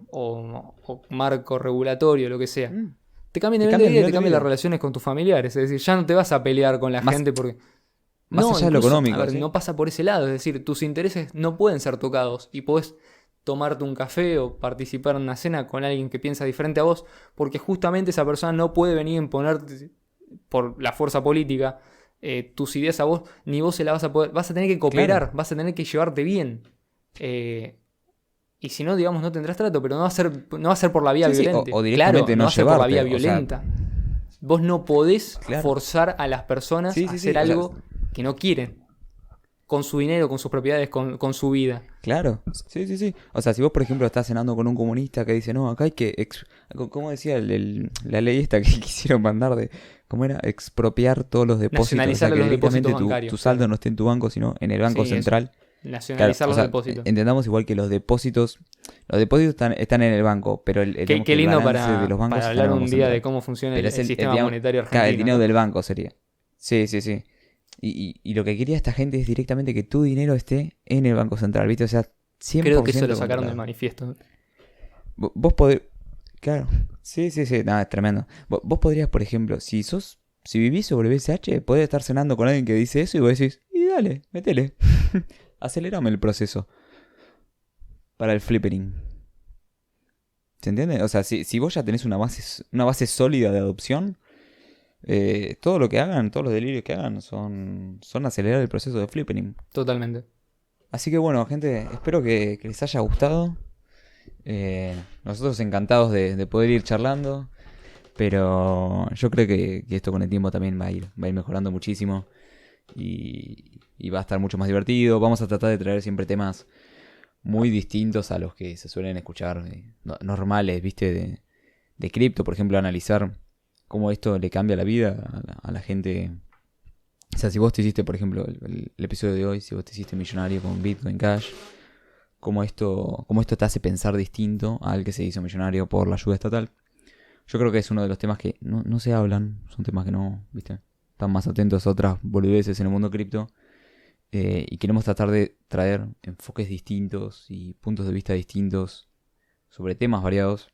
marco regulatorio, lo que sea. Te cambia el nivel de vida y te cambia las relaciones con tus familiares. Es decir, ya no te vas a pelear con la gente porque... Más allá de lo económico. A ver, ¿sí? no pasa por ese lado. Es decir, tus intereses no pueden ser tocados. Y podés tomarte un café o participar en una cena con alguien que piensa diferente a vos. Porque justamente esa persona no puede venir a imponerte por la fuerza política tus ideas a vos. Ni vos se las vas a poder... Vas a tener que cooperar. Claro. Vas a tener que llevarte bien. Y si no, digamos, no tendrás trato, pero no va a ser por la vía violenta. O directamente claro, no va a ser por la vía llevarte, violenta. Vos no podés forzar a las personas a hacer algo que no quieren. Con su dinero, con sus propiedades, con su vida. Claro, sí. O sea, si vos, por ejemplo, estás cenando con un comunista que dice, no, acá hay que... ¿Cómo decía la ley esta que quisieron mandar de... ¿Cómo era? Expropiar todos los depósitos. Nacionalizar los depósitos bancarios. Tu saldo no esté en tu banco, sino en el banco central. Eso. Nacionalizar los depósitos. Entendamos igual que los depósitos están en el banco, pero qué lindo de los bancos para hablar un día de cómo funciona el sistema monetario argentino. El dinero del banco sería. Sí. Y lo que quería esta gente es directamente que tu dinero esté en el Banco Central, ¿viste? O sea, 100%. Creo que eso lo sacaron del manifiesto. Vos podés... Claro. Sí. Nada, es tremendo. Vos podrías, por ejemplo, si vivís sobre BCH, podés estar cenando con alguien que dice eso y vos decís, y dale, metele. Acelerame el proceso. Para el flippering. ¿Se entiende? O sea, si vos ya tenés una base sólida de adopción... todo lo que hagan, todos los delirios que hagan son acelerar el proceso de flipping. Totalmente. Así que bueno, gente, espero que les haya gustado. Nosotros encantados de poder ir charlando. Pero yo creo que esto con el tiempo también va a ir mejorando muchísimo. Y va a estar mucho más divertido. Vamos a tratar de traer siempre temas muy distintos a los que se suelen escuchar normales, ¿viste? De cripto, por ejemplo, analizar cómo esto le cambia la vida a la gente. O sea, si vos te hiciste, por ejemplo, el episodio de hoy, si vos te hiciste millonario con Bitcoin Cash, cómo esto te hace pensar distinto al que se hizo millonario por la ayuda estatal. Yo creo que es uno de los temas que no se hablan, son temas que no, ¿viste? Están más atentos a otras boludeces en el mundo cripto. Y queremos tratar de traer enfoques distintos y puntos de vista distintos sobre temas variados.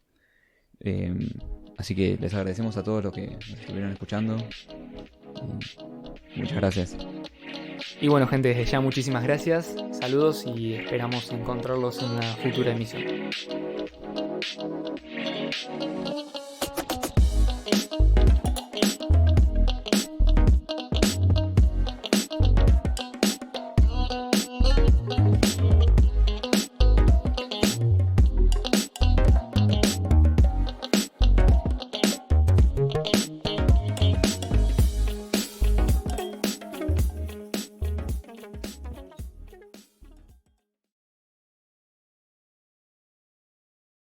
Así que les agradecemos a todos los que nos estuvieron escuchando. Y muchas gracias. Y bueno, gente, desde ya muchísimas gracias. Saludos y esperamos encontrarlos en una futura emisión.